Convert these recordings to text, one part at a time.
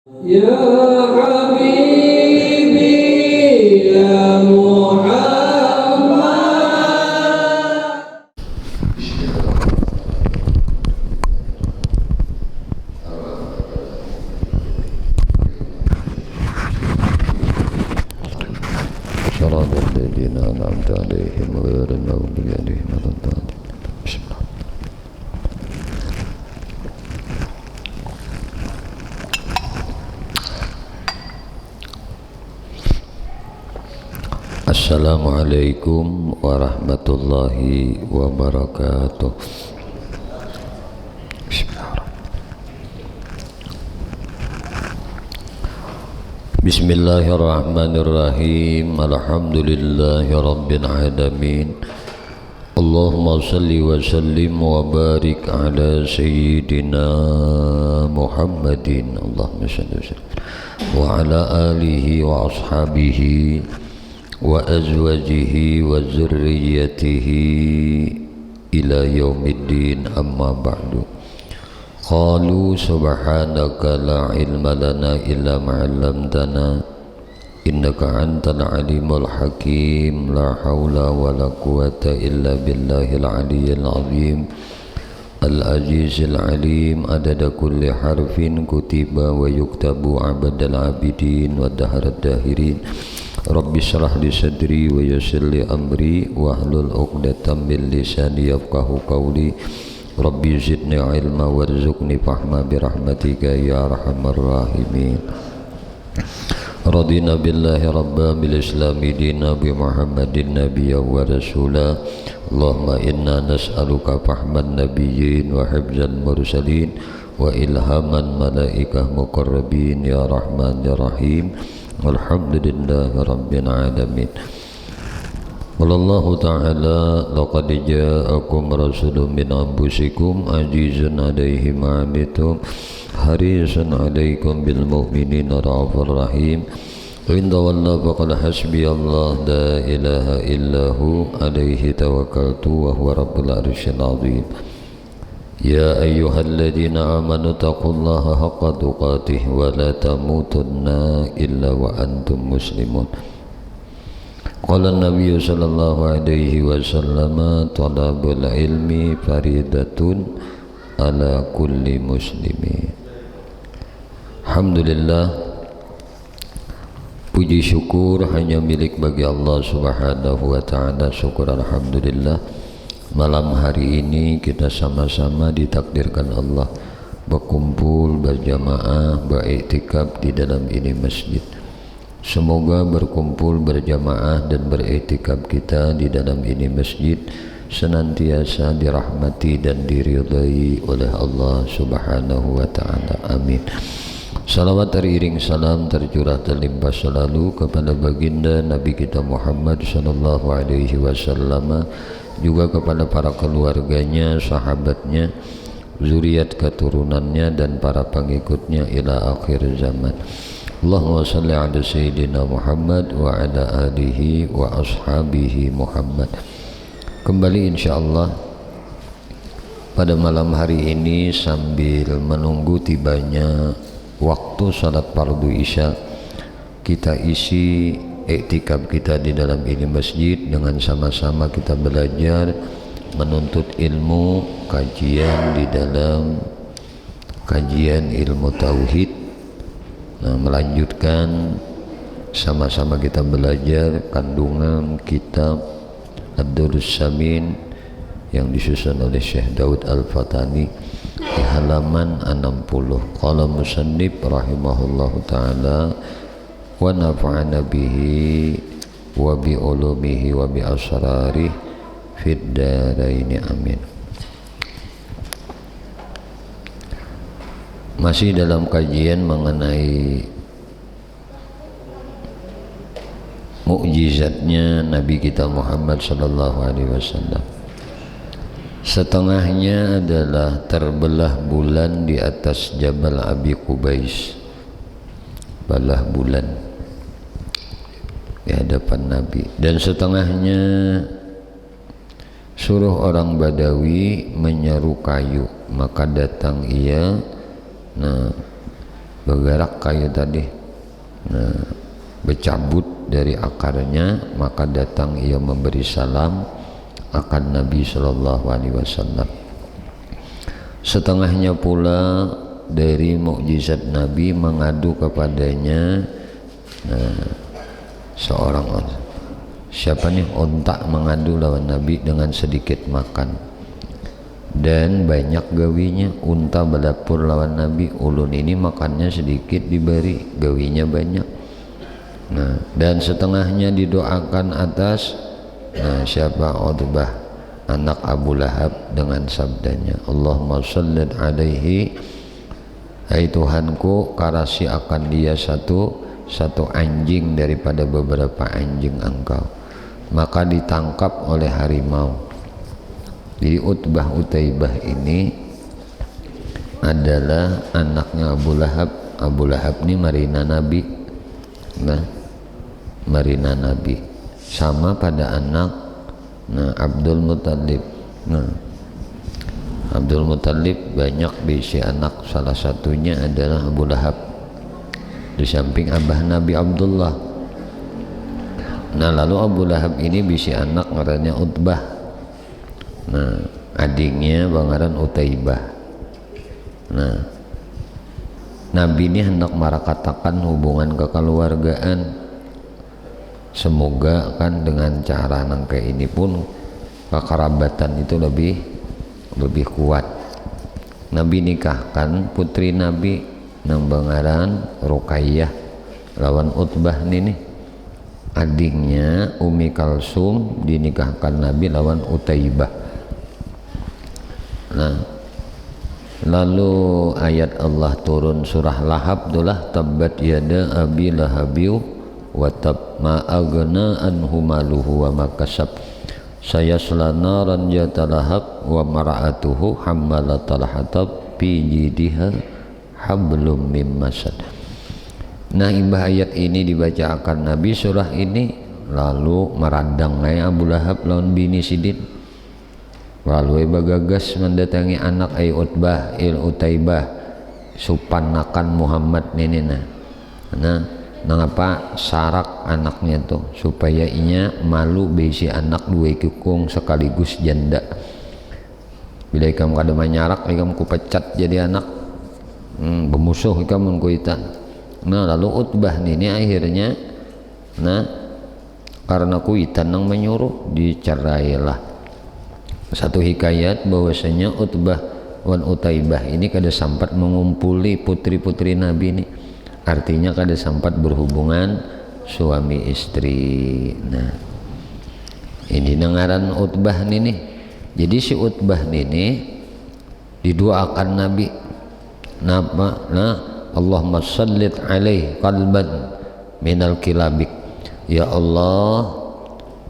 Ya Habibi ya Muhammad. Shiratal ladzina an'amta 'alaihim ghairil maghdubi 'alaihim waladdallin. Bismillah. Assalamualaikum warahmatullahi wabarakatuh. Bismillahirrahmanirrahim. Alhamdulillahi rabbil alamin. Allahumma salli wa sallim wa barik ala sayyidina Muhammadin. Allahumma salli wa sallim wa ala alihi wa ashabihi wa azwajihi wa zurriyyatihi ila yaumiddin, amma ba'du. Qalu subhanaka la ilma lana illa ma 'allamtana innaka antal alimul hakim. La haula wa la quwwata illa billahil aliyyil azim al azizil alim. Adada kulli harfin kutiba wa yuktabu abadal abidin wa daharad dahirin. Rabbi syrah li sadri wa yassir li amri wahlul 'uqdatam min lisani yafqahu qawli. Rabbi zidni ilma warzuqni fahma birahmatika ya arhamar rahimin. Radina billahi rabba bil islami dina bi Muhammadin nabiyya wa rasula. Allahumma inna nas'aluka fahman nabiyyin wa hifzal mursalin wa ilhaman malaikah muqarrabin ya rahman ya rahim. Walhamdulillahi rabbil alamin. Wallahu ta'ala laqad ja'akum rasulun min anfusikum azizun 'alaihi ma 'anittum harisun 'alaikum bil mu'minina raufur rahim. In tawalla faqad hasbiyallahu la ilaha illahu 'alaihi tawakkaltu wa huwa rabbul arsyil 'azim. Ya ayyuhalladzina amanu taqullaha haqqa tuqatih wa la tamutunna illa wa antum muslimun. Qala an-nabiy sallallahu alaihi wasallam talabul ilmi faridatun ala kulli muslimin. Alhamdulillah, puji syukur hanya milik bagi Allah subhanahu wa ta'ala. Syukur alhamdulillah, malam hari ini kita sama-sama ditakdirkan Allah berkumpul berjamaah beriktikaf di dalam ini masjid. Semoga berkumpul berjamaah dan beriktikaf kita di dalam ini masjid senantiasa dirahmati dan diridai oleh Allah subhanahu wa ta'ala. Amin. Salawat teriring salam tercurah terlimpah selalu kepada baginda Nabi kita Muhammad sallallahu alaihi wasallam, juga kepada para keluarganya, sahabatnya, zuriat keturunannya dan para pengikutnya ila akhir zaman. Allahumma salli ala sayyidina Muhammad wa ala alihi wa ashabihi Muhammad. Kembali insyaallah pada malam hari ini sambil menunggu tibanya waktu salat fardu isya, kita isi iktikaf kita di dalam ini masjid dengan sama-sama kita belajar menuntut ilmu, kajian di dalam kajian ilmu tauhid. Melanjutkan sama-sama kita belajar kandungan kitab Ad-Durrus Samin yang disusun oleh Syekh Daud Al-Fatani di halaman 60. Qala musannif rahimahullahu ta'ala wa nafa'ana bihi wa bi ulumihi wa bi asrarih fid daraini amin. Masih dalam kajian mengenai mukjizatnya Nabi kita Muhammad sallallahu alaihi wasallam. Setengahnya adalah terbelah bulan di atas Jabal Abi Qubais, belah bulan di hadapan Nabi, dan setengahnya suruh orang Badawi menyeru kayu, maka datang ia bergerak kayu tadi, nah, bercabut dari akarnya, maka datang ia memberi salam akan Nabi Shallallahu Alaihi Wasallam. Setengahnya pula dari mukjizat Nabi mengadu kepadanya, nah, seorang siapa nih ontak mengadu lawan Nabi dengan sedikit makan dan banyak gawinya. Unta berdapur lawan Nabi, ulun ini makannya sedikit diberi, gawinya banyak. Nah, dan setengahnya didoakan atas, nah, siapa? Utbah anak Abu Lahab dengan sabdanya, Allahumma shalli alaihi, hai Tuhanku karasi akan dia satu anjing daripada beberapa anjing engkau. Maka ditangkap oleh harimau. Jadi Utbah Utaibah ini adalah anaknya Abu Lahab. Abu Lahab ini marina Nabi, nah, marina Nabi, sama pada anak, nah, Abdul Muttalib. Nah, Abdul Muttalib banyak bisi anak, salah satunya adalah Abu Lahab di samping abah Nabi Abdullah. Nah, lalu Abu Lahab ini bisi anak ngarannya Utbah, nah, adiknya bangaran Utaibah. Nah, Nabi ini hendak merakatakan hubungan kekeluargaan, semoga kan dengan cara nangka ini pun kekerabatan itu lebih kuat. Nabi nikahkan putri Nabi nang bangaran Ruqayyah lawan Utbah nih, adiknya Umi Kalsum dinikahkan Nabi lawan Utaibah. Nah, lalu ayat Allah turun surah Lahab tulah, tabbat yada abi lahabiu wa tab ma aghna anhu maluhu wa ma kasab sayasla naran yatalahab wa mar'atuhu hammalatal hatab fi jidiha hablum mim masad. Nah, imbah ayat ini dibaca akan Nabi surah ini, lalu meradang Abu Lahab lawan bini sidin, lalu bagagas mendatangi anak Utbah Utaibah supan akan Muhammad nenena. Nah, mengapa sarak anaknya tuh supaya inya malu besi anak dua kikung sekaligus janda. Bila ikam kada manyarak ikam ku pecat jadi anak, bermusuh ikam mengkuitan. Nah, lalu Utbah ini akhirnya, nah, karena kuitan nang menyuruh dicerailah. Satu hikayat bahwasanya Utbah wan Utaibah ini kada sempat mengumpuli putri-putri Nabi ini, artinya kada sempat berhubungan suami istri. Nah, ini ngaran Utbah nih. Jadi si Utbah ini didoakan Nabi, napa? Nah, Allahumma sallit alaih qalban minal kilabik, ya Allah,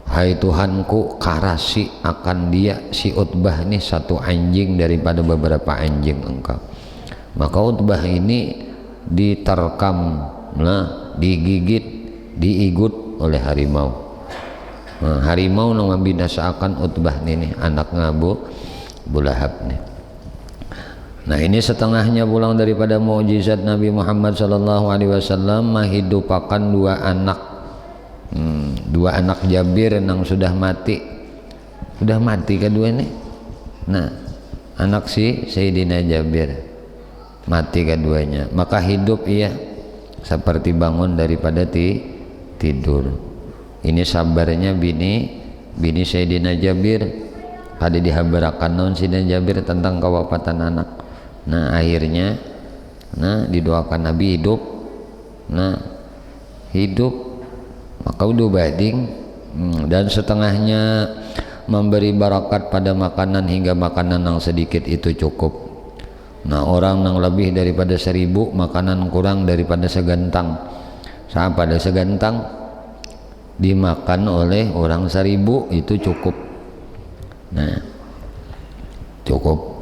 hai Tuhanku karasi akan dia si Utbah ini satu anjing daripada beberapa anjing engkau. Maka Utbah ini diterkam, nah, digigit, diigut oleh harimau. Nah, harimau nang membinasakan Utbah ini anaknya Abu Lahab nih. Nah, ini setengahnya pulang daripada mukjizat Nabi Muhammad sallallahu alaihi wasallam menghidupakan dua anak Jabir yang sudah mati kedua ini. Nah, anak si Sayyidina Jabir mati keduanya, maka hidup ia seperti bangun daripada tidur. Ini sabarnya bini Sayyidina Jabir, ada dihabarakan non Sayyidina Jabir tentang kewafatan anak. Nah, akhirnya, nah, didoakan Nabi hidup, nah, hidup, maka udah bading, dan setengahnya memberi barakat pada makanan hingga makanan yang sedikit itu cukup. Nah, orang yang lebih daripada 1000 makanan kurang daripada segantang, sama pada segantang dimakan oleh orang 1000 itu cukup. Nah, cukup.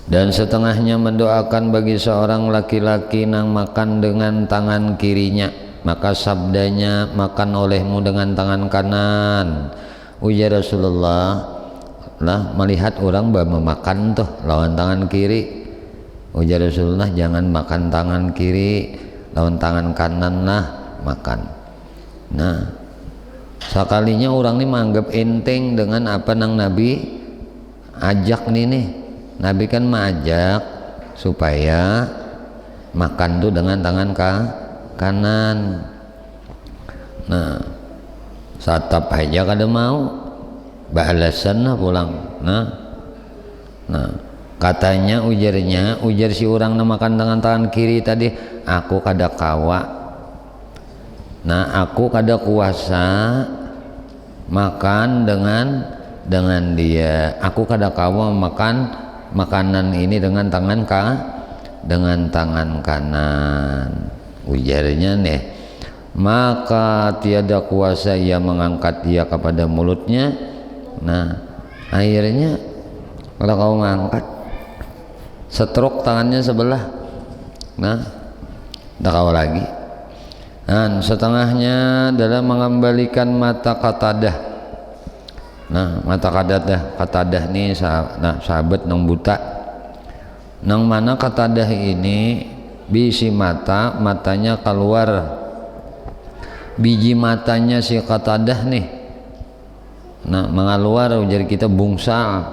Dan setengahnya mendoakan bagi seorang laki-laki yang makan dengan tangan kirinya, maka sabdanya, makan olehmu dengan tangan kanan. Ujar Rasulullah, lah melihat orang memakan tuh lawan tangan kiri, Ujar Rasulullah, jangan makan tangan kiri, lawan tangan kanan lah makan. Nah, sekalinya orang ini menganggap enteng dengan apa nang Nabi ajak nih. Nabi kan mengajak supaya makan tuh dengan tangan kanan. Nah, satap aja kada mau, balasan lah pulang. Nah, katanya ujar si orang na makan dengan tangan kiri tadi, aku kada kawa. Nah, aku kada kuasa makan dengan dia. Aku kada kawa makan makanan ini dengan tangan kanan. Ujarnya nih, maka tiada kuasa ia mengangkat dia kepada mulutnya. Nah, akhirnya kalau kau mengangkat, setruk tangannya sebelah. Nah, tak kau lagi. Dan setengahnya adalah mengembalikan mata Qatadah. Nah, mata Qatadah ini sahabat nang buta. Nang mana Qatadah ini bisi matanya keluar. Biji matanya si Qatadah nih. Nah, mengaluar ujar kita bungsa.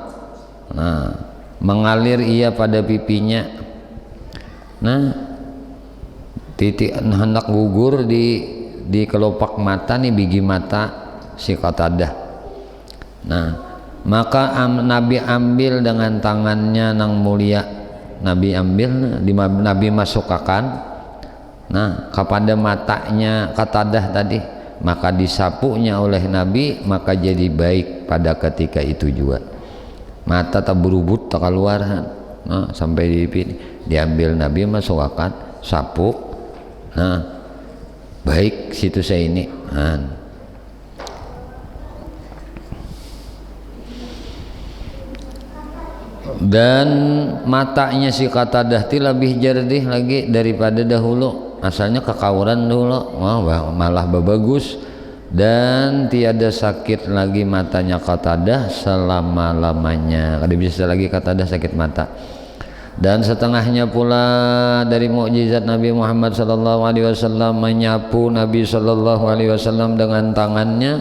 Nah, mengalir ia pada pipinya. Nah, titik hendak gugur di kelopak mata nih, biji mata si Qatadah. Nah, maka Nabi ambil dengan tangannya nang mulia. Nabi ambil, Nabi masukkan. Nah, kepada matanya Qatadah tadi, maka disapunya oleh Nabi, maka jadi baik pada ketika itu juga. Mata tak berubut tak keluar. Nah, sampai diambil Nabi masukkan, sapu. Nah, baik situ saya ini. Nah. Dan matanya si Qatadah lebih jernih lagi daripada dahulu. Asalnya kekauran dulu, malah bagus. Dan tiada sakit lagi matanya Qatadah selama-lamanya. Kada bisa lagi Qatadah sakit mata. Dan setengahnya pula dari mukjizat Nabi Muhammad sallallahu alaihi wasallam menyapu Nabi sallallahu alaihi wasallam dengan tangannya.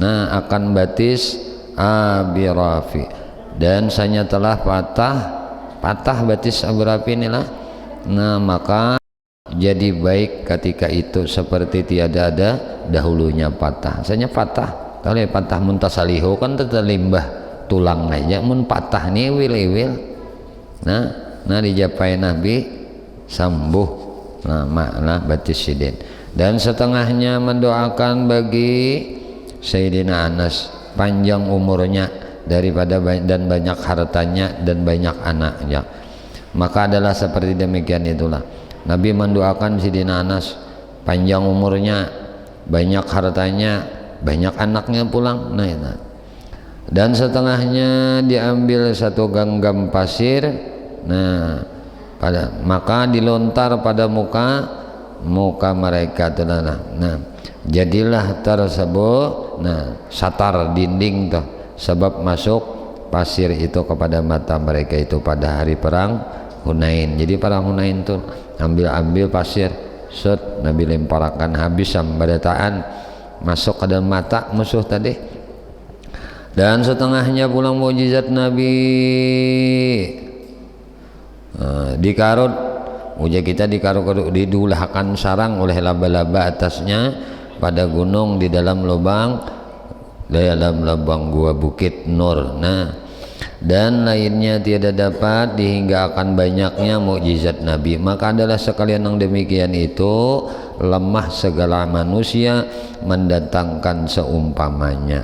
Nah, akan batis Abi Rafi. Dan saya telah patah batis Abu Rafi inilah. Nah, maka jadi baik ketika itu seperti tiada ada dahulunya patah. Saya patah, kalau patah muntasaliho kan terlimbah tulang aja, mun patah nih wil. Nah dijapai Nabi sembuh. Nah, makna batis sidin. Dan setengahnya mendoakan bagi Sayyidina Anas panjang umurnya daripada dan banyak hartanya dan banyak anaknya. Maka adalah seperti demikian itulah. Nabi mendoakan Sayyidina Anas panjang umurnya, banyak hartanya, banyak anaknya pulang. Nah. Dan setengahnya diambil satu genggam pasir. Nah, maka dilontar pada muka mereka tuh. Nah, jadilah tersebut satar dinding tuh, sebab masuk pasir itu kepada mata mereka itu pada hari perang Hunain. Jadi perang Hunain tuh ambil pasir, Nabi lemparkan habis sambadataan masuk ke dalam mata musuh tadi. Dan setengahnya pulang mukjizat Nabi dikarut, uja kita dikarut didulahkan sarang oleh laba-laba atasnya pada gunung di dalam lubang gua Bukit Nur. Nah, dan lainnya tiada dapat dihinggakan banyaknya mukjizat Nabi. Maka adalah sekalian yang demikian itu lemah segala manusia mendatangkan seumpamanya.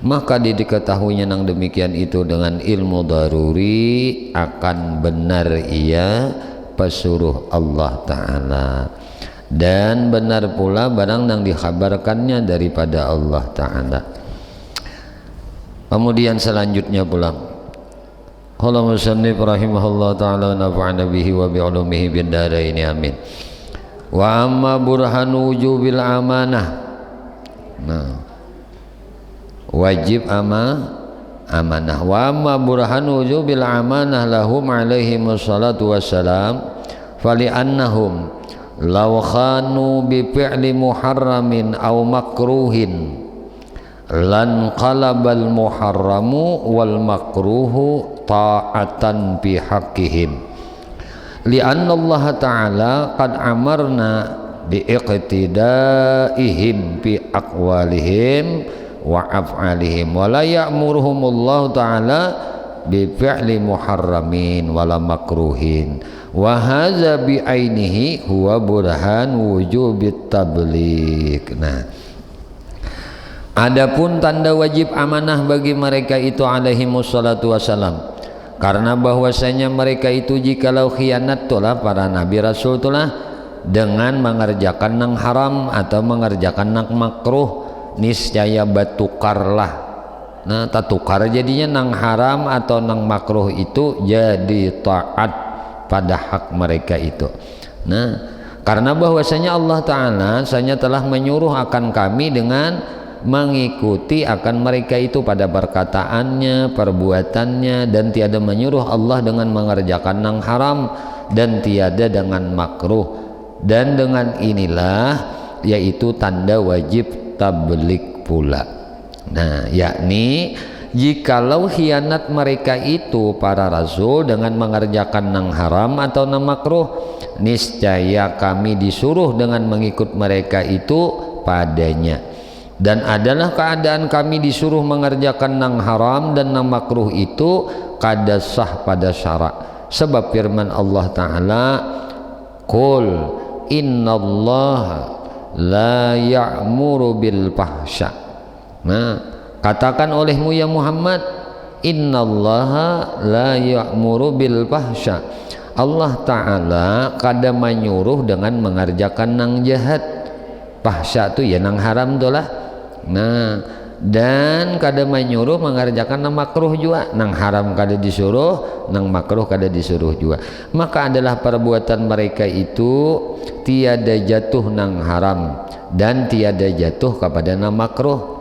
Maka diketahuinya yang demikian itu dengan ilmu daruri akan benar ia pesuruh Allah Ta'ala, dan benar pula barang yang dikhabarkannya daripada Allah Ta'ala. Kemudian selanjutnya pula qala musannif rahimahullah ta'ala nafa'ana bihi wa bi'ulumihi bid daraini amin. Wa amma burhanu wujubil amanah. Nah, wajib amanah. Wa amma burhanu wujubil amanah lahum alaihi wassalatu wassalam fali annahum law khanu bi fi'li muharramin aw makruhin lan qalabal muharramu wal makruhu ta'atan bi haqqihim li'anna Allah ta'ala qad amarna bi iqtidaihim bi aqwalihim wa af'alihim wa la ya'muruhumullahu ta'ala bi fi'li muharramin wala makruhin wa hadza bi ainihi huwa burhan wujubit tabligh. Nah, adapun tanda wajib amanah bagi mereka itu alaihi wassalatu wassalam, karena bahwasanya mereka itu jikalau khianat tulah para nabi rasul tulah dengan mengerjakan nang haram atau mengerjakan nang makruh, niscaya batukarlah. Nah, tatukar jadinya nang haram atau nang makruh itu jadi taat pada hak mereka itu. Nah, karena bahwasanya Allah Ta'ala hanya telah menyuruh akan kami dengan mengikuti akan mereka itu pada perkataannya, perbuatannya, dan tiada menyuruh Allah dengan mengerjakan nang haram dan tiada dengan makruh. Dan dengan inilah yaitu tanda wajib tabligh pula. Nah, yakni jikalau khianat mereka itu para rasul dengan mengerjakan nang haram atau nang makruh, niscaya kami disuruh dengan mengikut mereka itu padanya. Dan adalah keadaan kami disuruh mengerjakan nang haram dan nang makruh itu kada sah pada syarak. Sebab firman Allah Ta'ala, qul innallaha la ya'muru bil fahsya. Nah, katakan olehmu ya Muhammad, innallaha la ya'muru bil fahsya. Allah Ta'ala kada menyuruh dengan mengerjakan nang jahat. Fahsya tu ya nang haram tu lah. Nah, dan kada menyuruh mengerjakan nang makruh juga. Nang haram kada disuruh, nang makruh kada disuruh juga. Maka adalah perbuatan mereka itu tiada jatuh nang haram dan tiada jatuh kepada nang makruh.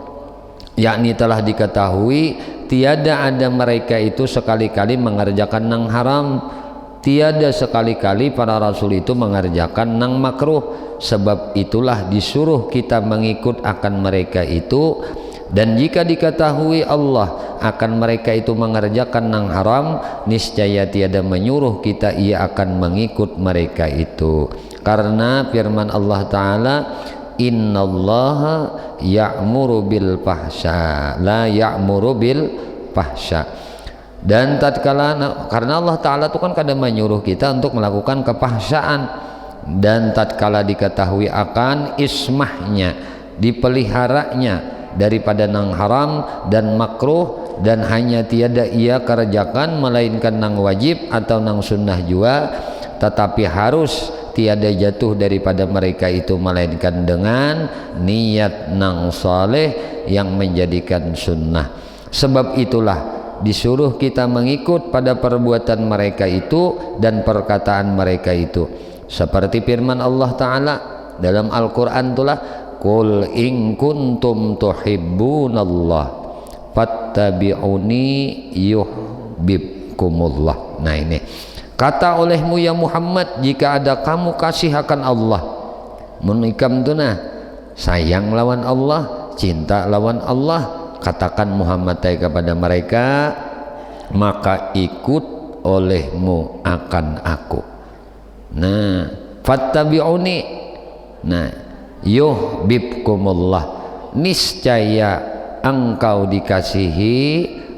Yakni telah diketahui tiada ada mereka itu sekali-kali mengerjakan nang haram, tiada sekali-kali para rasul itu mengerjakan nang makruh. Sebab itulah disuruh kita mengikut akan mereka itu. Dan jika diketahui Allah akan mereka itu mengerjakan nang haram, niscaya tiada menyuruh kita ia akan mengikut mereka itu. Karena firman Allah Ta'ala, innallaha ya'muru bil fahsya la ya'muru bil fahsya. Dan tatkala karena Allah Ta'ala itu kan kadang menyuruh kita untuk melakukan kefahsyaan, dan tatkala diketahui akan ismahnya, dipeliharanya daripada nang haram dan makruh, dan hanya tiada ia kerjakan melainkan nang wajib atau nang sunnah juga, tetapi harus tiada jatuh daripada mereka itu melainkan dengan niat nang saleh yang menjadikan sunnah. Sebab itulah disuruh kita mengikut pada perbuatan mereka itu dan perkataan mereka itu, seperti firman Allah Ta'ala dalam Al-Quran itulah, qul in kuntum tuhibbunallah fattabi'uni yuhibbukumullah. Nah, ini kata olehmu ya Muhammad, jika ada kamu kasih akan Allah, menikam tu nah sayang lawan Allah, cinta lawan Allah, katakan Muhammad kepada mereka, maka ikut olehmu akan aku. Nah, fattabi'uni, nah yuhibbukumullah, niscaya engkau dikasihi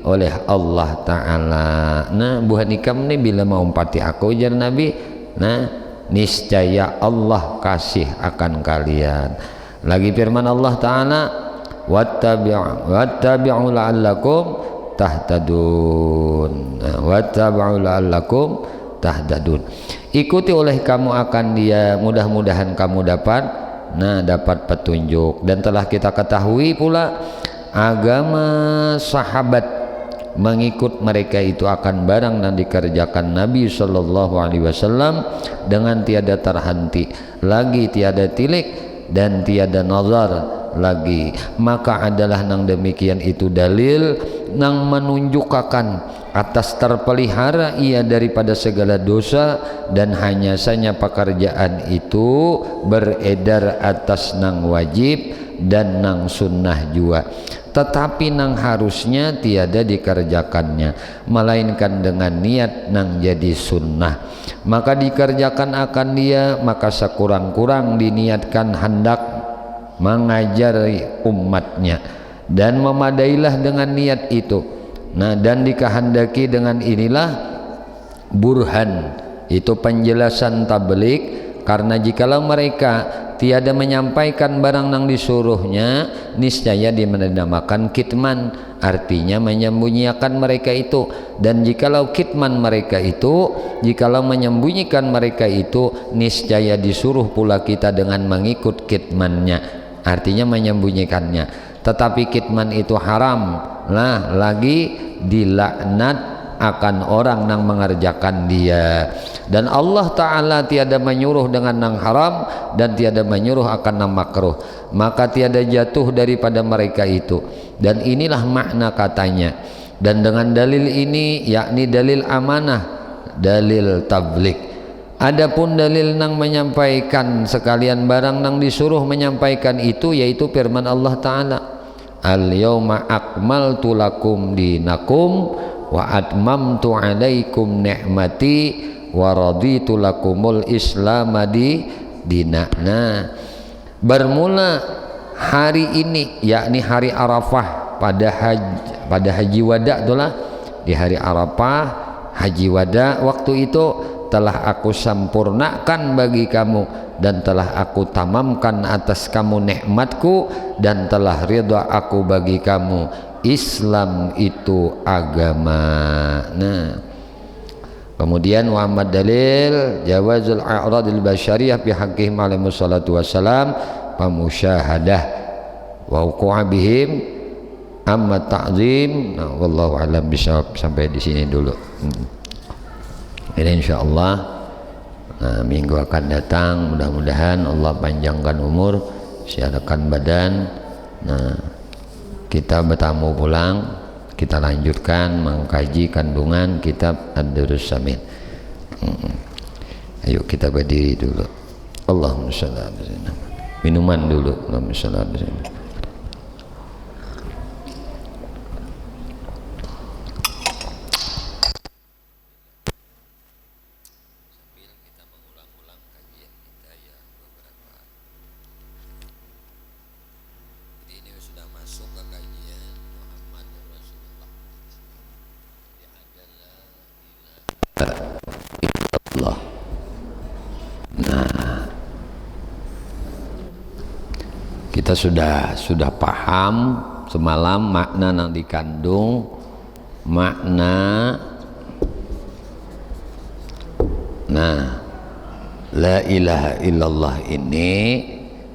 oleh Allah Ta'ala. Nah, buah nikam ni bila mau umpati aku jar Nabi, nah niscaya Allah kasih akan kalian. Lagi firman Allah Ta'ala, wattabi'u la'allakum tahtadun. Nah, wattabi'u la'allakum tahtadun, ikuti oleh kamu akan dia, mudah-mudahan kamu dapat dapat petunjuk. Dan telah kita ketahui pula agama sahabat mengikut mereka itu akan barang dan dikerjakan Nabi Shallallahu Alaihi Wasallam dengan tiada terhenti lagi, tiada tilik dan tiada nazar, lagi. Maka adalah nang demikian itu dalil nang menunjukkan atas terpelihara ia daripada segala dosa, dan hanya saja pekerjaan itu beredar atas nang wajib dan nang sunnah juga, tetapi nang harusnya tiada dikerjakannya, melainkan dengan niat nang jadi sunnah, maka dikerjakan akan dia. Maka sekurang-kurang diniatkan hendak mengajari umatnya, dan memadailah dengan niat itu. Nah, dan dikehendaki dengan inilah burhan, itu penjelasan tabligh. Karena jikalau mereka tiada menyampaikan barang nang disuruhnya, niscaya dinamakan kitman, artinya menyembunyikan mereka itu. Dan jikalau kitman mereka itu, jikalau menyembunyikan mereka itu, niscaya disuruh pula kita dengan mengikut kitmannya, artinya menyembunyikannya. Tetapi kitman itu haram, nah lagi dilaknat akan orang yang mengerjakan dia. Dan Allah Ta'ala tiada menyuruh dengan yang haram, dan tiada menyuruh akan yang makruh, maka tiada jatuh daripada mereka itu. Dan inilah makna katanya. Dan dengan dalil ini, yakni dalil amanah, dalil tabligh. Adapun dalil nang menyampaikan sekalian barang nang disuruh menyampaikan itu, yaitu firman Allah Ta'ala, al-yawma akmaltu lakum dinakum wa atmamtu alaikum ni'mati wa raditu lakumul islam dina. Nah, bermula hari ini, yakni hari Arafah, pada haji wada itulah, di hari Arafah haji wada, waktu itu telah aku sempurnakan bagi kamu, dan telah aku tamamkan atas kamu nikmatku, dan telah ridha aku bagi kamu. Islam itu agama. Nah, kemudian Muhammad dalil jawazul a'radil basyariyah fi haqqihim alaihi wassalatu wassalam pamusyahadah wa wuqu'a bihim amma ta'zim. Nah, wallahu alam bisawab. Sampai di sini dulu. Ini insyaallah minggu akan datang mudah-mudahan Allah panjangkan umur, siadakan badan. Nah, kita bertamu pulang, kita lanjutkan mengkaji kandungan kitab Ad-Durrus Samin. Ayo kita berdiri dulu. Allahumma shalli ala sayyidina. Minuman dulu. Allahumma shalli ala sayyidina. Allah. Nah, kita sudah paham semalam makna yang dikandung, makna. Nah, la ilaha illallah ini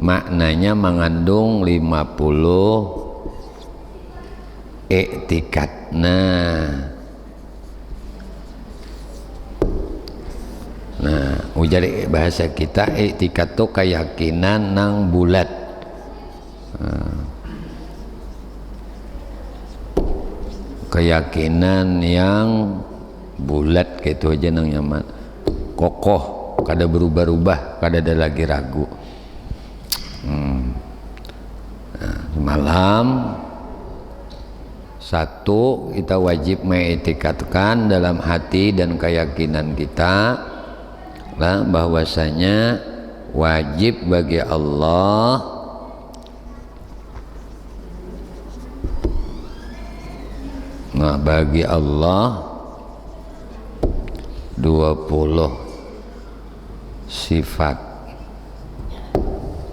maknanya mengandung 50 i'tikad. Nah, ujar bahasa kita i'tikad itu keyakinan nang bulat. Keyakinan yang bulat gitu aja nang nyaman, kokoh, kada berubah-ubah, kada ada lagi ragu. Nah, semalam satu, kita wajib mengiktikadkan dalam hati dan keyakinan kita lah bahwasanya wajib bagi Allah bagi Allah 20 sifat.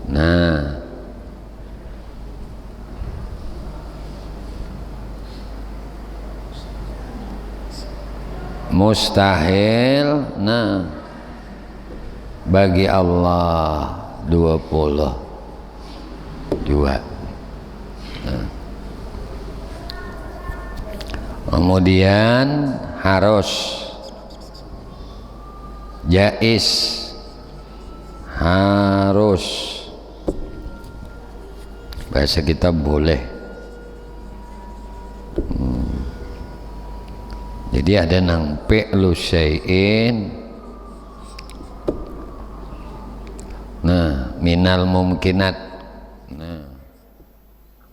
Nah, mustahil bagi Allah 22. Kemudian harus jais, harus bahasa kita boleh. Jadi ada nang fi'lu syai'in, nah minal mumkinat, nah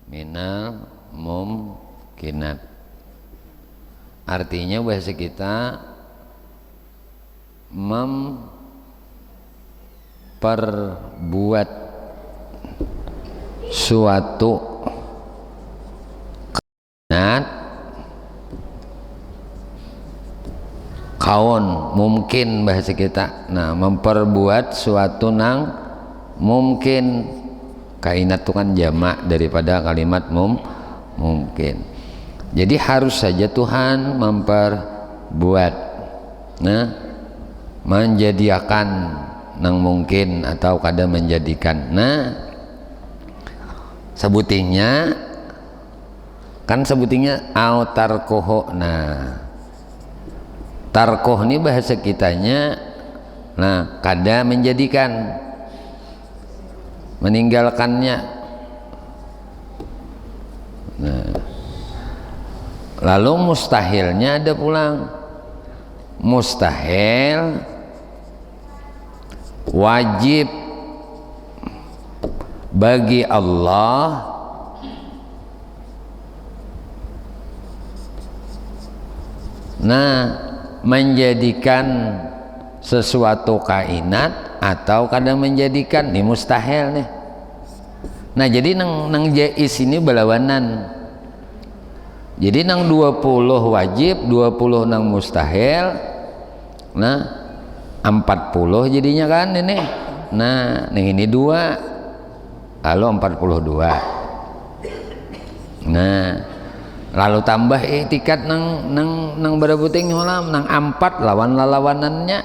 minal mumkinat artinya bahasa kita memperbuat suatu kaun mungkin bahasa kita. Nah, memperbuat suatu nang mungkin. Kainat itu kan jamak daripada kalimat mungkin. Jadi harus saja Tuhan memperbuat, nah, menjadikan nang mungkin atau kada menjadikan. Nah, sebutingnya kan sebutingnya au tarkoho. Nah, tarkoh ini bahasa kitanya, nah, kada menjadikan, meninggalkannya. Nah, lalu mustahilnya ada pulang. Mustahil wajib bagi Allah menjadikan sesuatu kainat atau kadang menjadikan, nih mustahil nih. Nah, jadi nang jais ini berlawanan. Jadi nang 20 wajib, 20 nang mustahil. Nah, 40 jadinya kan ini. Nah, ini 2 lalu 42. Nah, lalu tambah itikat nang berebuting malam nang 4 lawanannya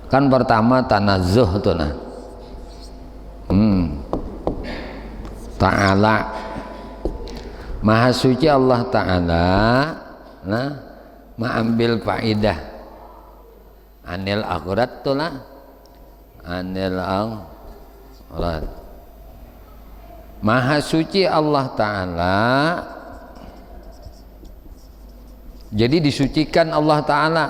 kan. Pertama tanazzuh tuh, nah, ta'ala, maha suci Allah Ta'ala, nah, mengambil faidah anil akhirat tuh lah, anil akhirat. Maha suci Allah Ta'ala, jadi disucikan Allah Ta'ala,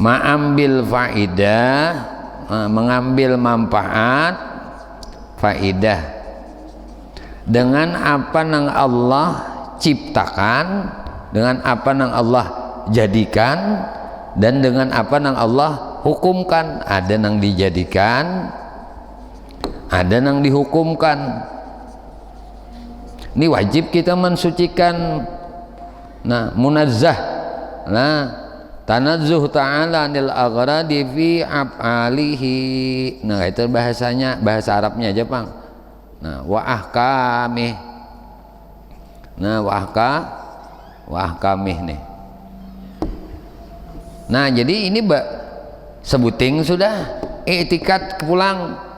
mengambil faidah, mengambil manfaat faidah dengan apa nang Allah ciptakan, dengan apa nang Allah jadikan, dan dengan apa nang Allah hukumkan. Ada nang dijadikan, ada nang dihukumkan. Ini wajib kita mensucikan. Nah, munazzah, nah, tanazzuh ta'ala anil aghradi fi af'alihi. Nah, itu bahasanya, bahasa Arabnya aja, Bang. Nah, wa ahkamih. Nah, wa ahkamih nih. Nah, jadi ini sebuting sudah i'tikad pulang.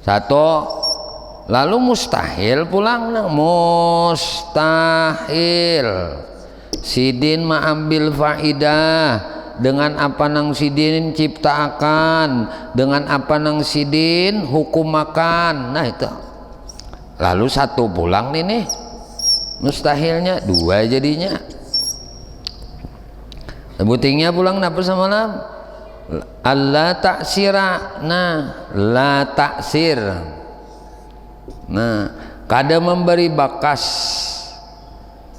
Satu, lalu mustahil pulang, nah, mustahil sidin mengambil faidah dengan apa nang sidin ciptakan, dengan apa nang sidin hukumakan. Nah, itu lalu satu pulang nih mustahilnya 2 jadinya. Sebutingnya pulang napa semalam? Allah taksira. Nah, la taksir, nah, kada memberi bakas.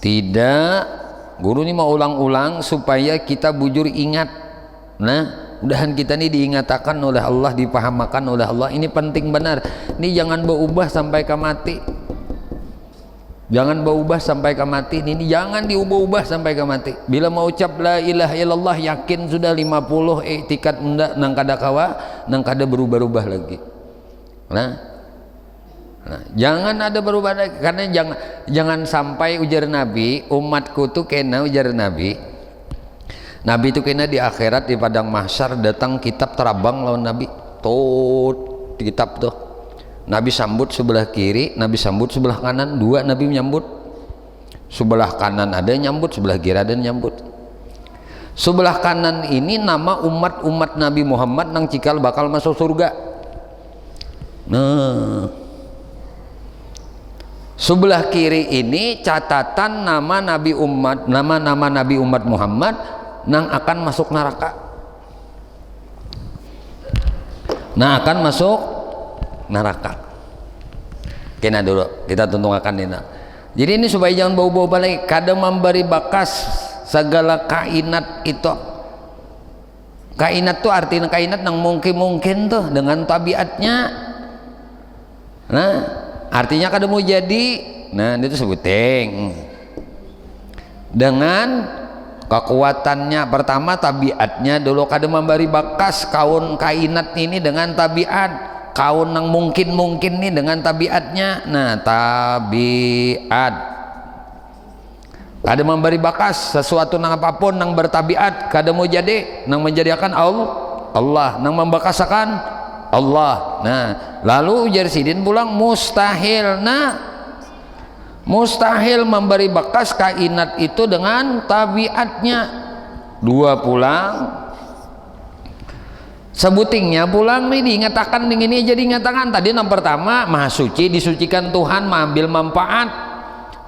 Tidak, guru ini mau ulang-ulang supaya kita bujur ingat. Nah, mudahan kita ini diingatakan oleh Allah, dipahamakan oleh Allah. Ini penting benar. Ini jangan berubah sampai ke mati. Jangan berubah sampai ke mati. Ini jangan diubah-ubah sampai ke mati. Bila mau ucap la ilaha illallah, yakin sudah 50 i'tikad nang kada kawa, nang kada berubah-ubah lagi. Nah, jangan ada berubah lagi, karena jangan sampai ujar Nabi, umatku tuh kena ujar Nabi itu kena di akhirat di padang mahsyar datang kitab terabang lawan Nabi tuh kitab tuh. Nabi sambut sebelah kiri, Nabi sambut sebelah kanan, 2 Nabi menyambut. Sebelah kanan ada nyambut, sebelah kiri ada nyambut. Sebelah kanan ini nama umat Nabi Muhammad nang cikal bakal masuk surga. Nah, sebelah kiri ini catatan nama-nama Nabi umat Muhammad yang akan masuk neraka. Nah, akan masuk neraka. Kena dulu kita tuntungakan ini. Jadi ini supaya jangan bau-bau balik. Kada memberi bakas segala kainat itu. Kainat tuh artinya kainat yang mungkin tuh dengan tabiatnya. Nah, artinya kada mau jadi. Nah, itu sebuting dengan kekuatannya. Pertama tabiatnya dulu kada memberi bakas kaun kainat ini dengan tabiat. Kaun yang mungkin nih dengan tabiatnya. Nah, tabiat kada memberi bakas sesuatu nang apapun nang bertabiat kada mau jadi nang menjadikan Allah nang membakasakan Allah. Nah, lalu ujar sidin pulang mustahil. Nah, mustahil memberi bakas kainat itu dengan tabiatnya. Dua pulang sebutingnya pulang nih diingatakan dengan ini jadi ingatakan tadi yang pertama maha suci disucikan Tuhan mengambil manfaat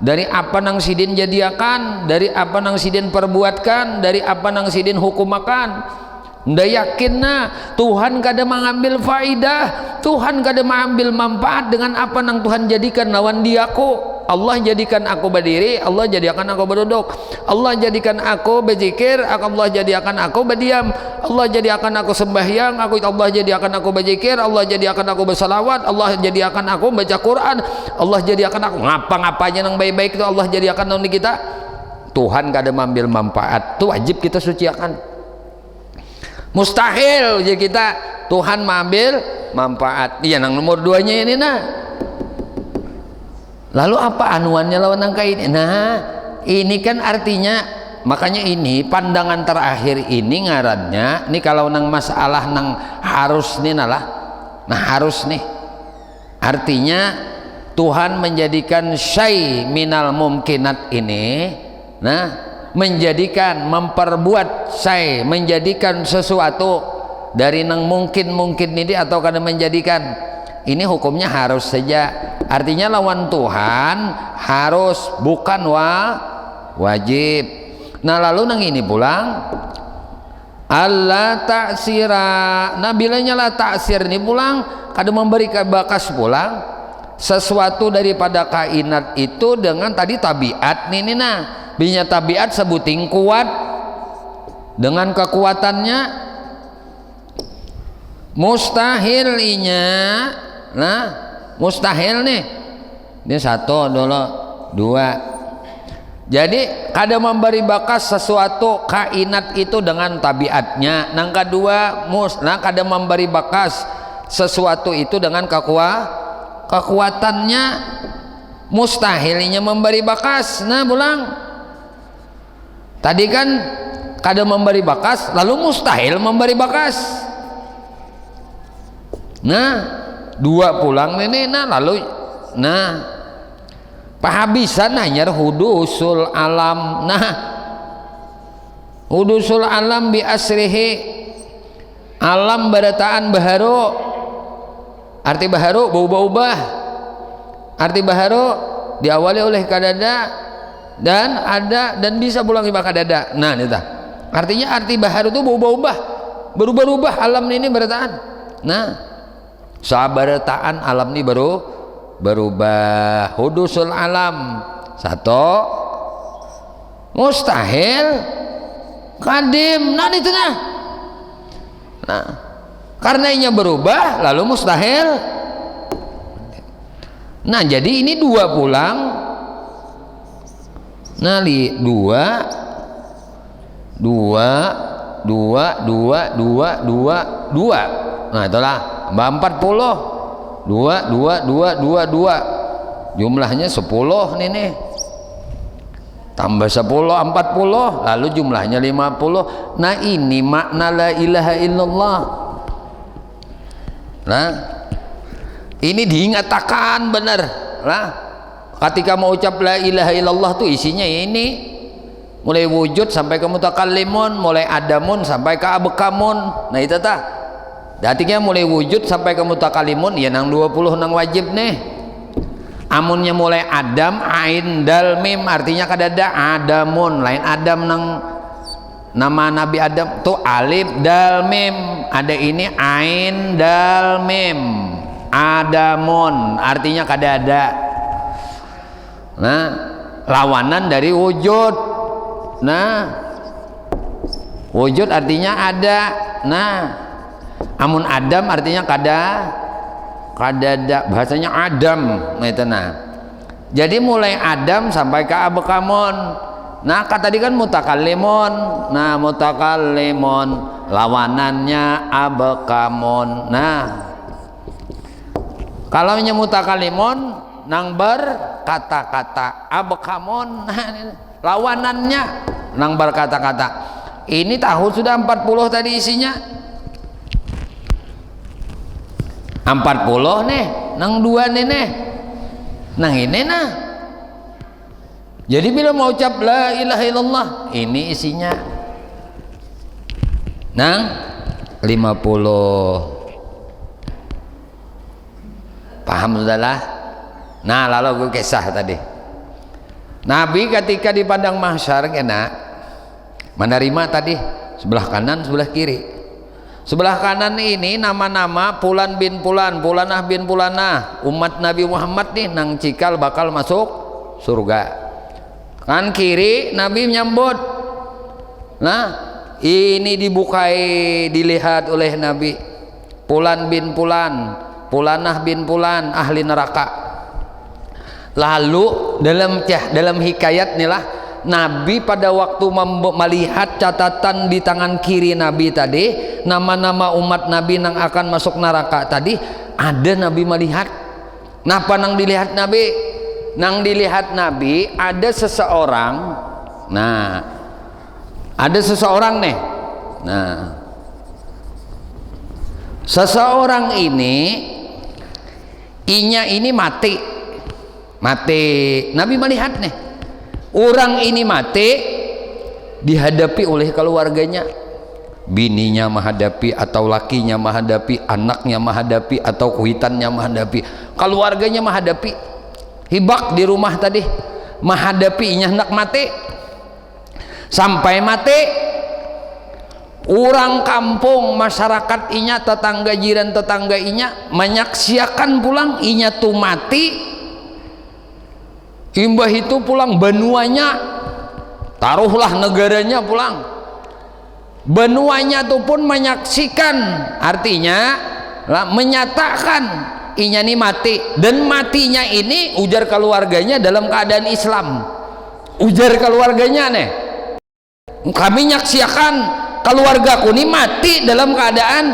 dari apa nang sidin jadiakan, dari apa nang sidin perbuatkan, dari apa nang sidin hukumakan. Nda yakinna Tuhan kada mengambil faidah, Tuhan kada mengambil manfaat dengan apa nang Tuhan jadikan lawan diaku. Allah jadikan aku berdiri, Allah jadikan aku berduduk, Allah jadikan aku berzikir, Allah jadikan aku berdiam, Allah jadikan aku sembahyang, Allah jadikan aku berzikir, Allah jadikan aku bersalawat, Allah jadikan aku baca Quran, Allah jadikan aku ngapa-ngapanya yang baik-baik itu Allah jadikan di kita. Tuhan kada mengambil manfaat, itu wajib kita suciakan. Mustahil jadi kita Tuhan mengambil manfaat. Iya, yang nomor duanya ini nah. Lalu apa anuannya lawan angka ini? Nah, ini kan artinya makanya ini pandangan terakhir ini ngarannya ini kalau nang masalah nang harus nih nalah. Nah, harus nih. Artinya Tuhan menjadikan syai minal mumkinat ini, nah, menjadikan memperbuat syai, menjadikan sesuatu dari nang mungkin ini atau kada menjadikan. Ini hukumnya harus saja. Artinya lawan Tuhan harus, bukan wajib. Nah, lalu nang ini pulang Allah taksira. Nah, bilanya lah taksir ini pulang kada memberi bakas pulang sesuatu daripada kainat itu dengan tadi tabiat nih nah. Binya tabiat sebuting kuat dengan kekuatannya mustahil inya. Nah, mustahil nih. Ini satu dulu, dua. Jadi kada memberi bakas sesuatu kainat itu dengan tabiatnya. Nang kedua, nah kada memberi bakas sesuatu itu dengan kekuatannya. Mustahilnya memberi bakas. Nah, pulang. Tadi kan kada memberi bakas, lalu mustahil memberi bakas. Nah, dua pulang ini nah lalu nah pahabisan hanya hudusul alam. Nah, hudusul alam bi asrihi, alam barataan baharu. Arti baharu berubah-ubah. Arti baharu diawali oleh kadada dan ada dan bisa pulang lima kadada. Nah, itu artinya arti baharu itu berubah-ubah alam ini barataan. Nah, sabarataan alam ini baru berubah. Hudusul alam satu mustahil kadim. Nah, itu nah. Nah, karenanya berubah lalu mustahil. Nah, jadi ini dua pulang. Nah, dua. Nah, itulah 40. Dua. Jumlahnya 10 nih. Tambah 10 40, lalu jumlahnya 50. Nah, ini makna la ilaha illallah. Nah, ini diingatakan benar. Nah, ketika mau ucap la ilaha illallah tuh isinya ini, mulai wujud sampai ke mutakallimun, mulai adamun sampai ke abekamun. Nah, itu tah Datiknya mulai wujud sampai ke mutakalimun ya nang 20 nang wajib nih. Amunnya mulai Adam ain dal mim artinya kadada Adamun, lain Adam nang nama Nabi Adam tuh alif dal mim, ada ini ain dal mim Adamun artinya kadada. Nah lawanan dari wujud. Nah wujud artinya ada. Nah amun Adam artinya kadada, bahasanya Adam itu. Nah jadi mulai Adam sampai ke abekamun. Nah kata tadi kan mutakallimun. Nah mutakallimun lawanannya abekamun. Nah kalau mutakallimun nang berkata-kata, abekamun nah, lawanannya nang berkata-kata. Ini tahun sudah 40 tadi isinya 40 nih nang 2 nih nang ini nah. Jadi bila mau ucap la ilaha illallah ini isinya nang 50. Paham sudahlah. Nah lalu gue kisah tadi Nabi ketika di padang mahsyar kena menerima tadi sebelah kanan sebelah kiri. Sebelah kanan ini nama-nama Fulan bin Fulan, Fulanah bin Fulanah, umat Nabi Muhammad nih nang cikal bakal masuk surga. Kan kiri Nabi menyambut. Nah ini dibukai dilihat oleh Nabi Fulan bin Fulan, Fulanah bin Fulan ahli neraka. Lalu dalam hikayat nih lah Nabi pada waktu melihat catatan di tangan kiri Nabi tadi nama-nama umat Nabi yang akan masuk neraka tadi, ada Nabi melihat. Napa nang dilihat Nabi? Nang dilihat Nabi ada seseorang. Nah ada seseorang nih. Nah seseorang ini ini mati. Nabi melihat nih orang ini mati dihadapi oleh keluarganya, bininya menghadapi atau lakinya menghadapi, anaknya menghadapi atau kuitannya menghadapi, keluarganya menghadapi. Hibak di rumah tadi menghadapi inya hendak mati. Sampai mati orang kampung masyarakat inya tetangga jiran tetangga inya menyaksikan pulang inya tuh mati. Imbah itu pulang benuanya, taruhlah negaranya pulang, benuanya itu pun menyaksikan, artinya menyatakan inya ini mati. Dan matinya ini ujar keluarganya dalam keadaan Islam. Ujar keluarganya nih, kami nyaksikan keluargaku ini mati dalam keadaan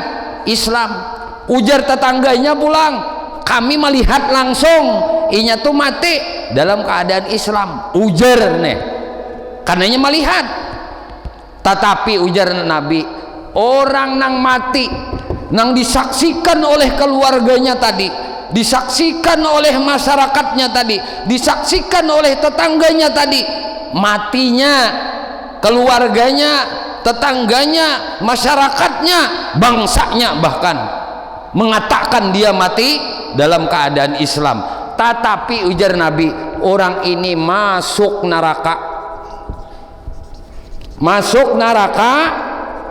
Islam. Ujar tetangganya pulang, kami melihat langsung inya tuh mati dalam keadaan Islam. Ujar nih karenanya melihat. Tetapi ujar Nabi orang nang mati nang disaksikan oleh keluarganya tadi, disaksikan oleh masyarakatnya tadi, disaksikan oleh tetangganya tadi, matinya keluarganya, tetangganya, masyarakatnya, bangsanya bahkan mengatakan dia mati dalam keadaan Islam. Tetapi ujar Nabi orang ini masuk neraka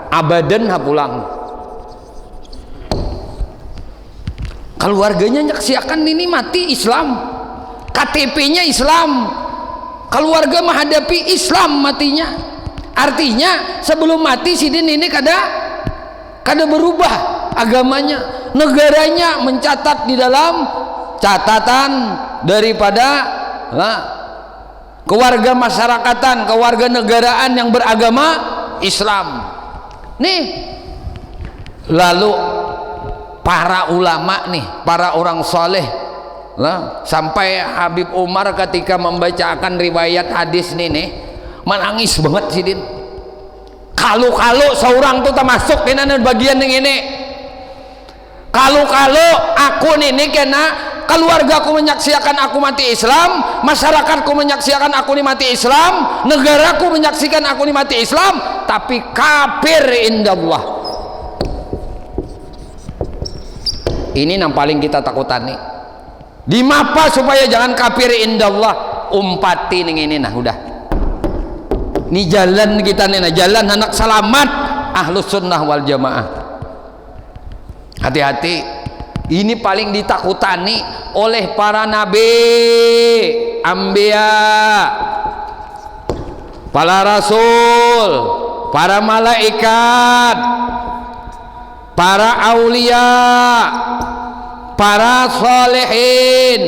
abadan pulang. Keluarganya nyaksikan ini mati Islam, KTP-nya Islam, keluarga menghadapi Islam matinya. Artinya sebelum mati sidin ini kada berubah agamanya. Negaranya mencatat di dalam catatan daripada keluarga masyarakatan, keluarga negaraan yang beragama Islam. Nih lalu para ulama nih, para orang soleh sampai Habib Umar ketika membacakan riwayat hadis nih menangis banget sidin. Kalau seorang tuh termasuk kena bagian yang ini. Kalau aku ini kena keluargaku menyaksikan aku mati Islam, masyarakatku menyaksikan aku ini mati Islam, negaraku menyaksikan aku ini mati Islam, tapi kafir indallah. Ini yang paling kita takutani. Di mapa supaya jangan kafir indallah, umpati ning ini nah udah. Ini jalan kita nih, nah jalan anak selamat ahlus sunnah wal jamaah. Hati-hati, ini paling ditakutani oleh para nabi, anbiya, para rasul, para malaikat, para aulia, para solehin.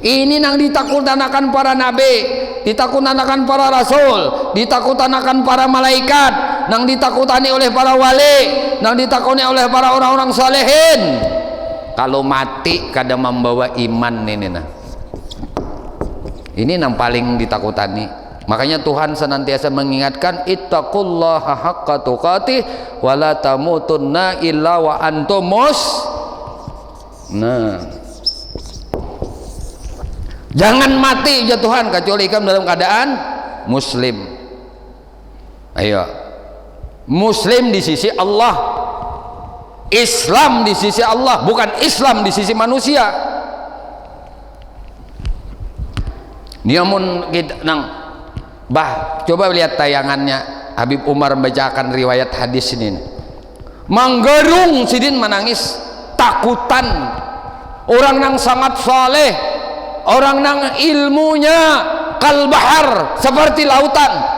Ini yang ditakutanakan para nabi, ditakutanakan para rasul, ditakutanakan para malaikat, yang ditakutani oleh para wali, yang ditakutani oleh para orang-orang solehin. Kalau mati kada membawa iman ini nah. Ini yang paling ditakutani. Makanya Tuhan senantiasa mengingatkan, ittaqullaha haqqa tuqatih wa la tamutunna illa wa antum jangan mati ya Tuhan kecuali kamu dalam keadaan muslim. Ayo, muslim di sisi Allah, Islam di sisi Allah, bukan Islam di sisi manusia. Niamun kita nang bah, coba lihat tayangannya Habib Umar membacakan riwayat hadis ini. Manggerung sidin menangis takutan, orang yang sangat saleh, orang yang ilmunya kal bahar, seperti lautan.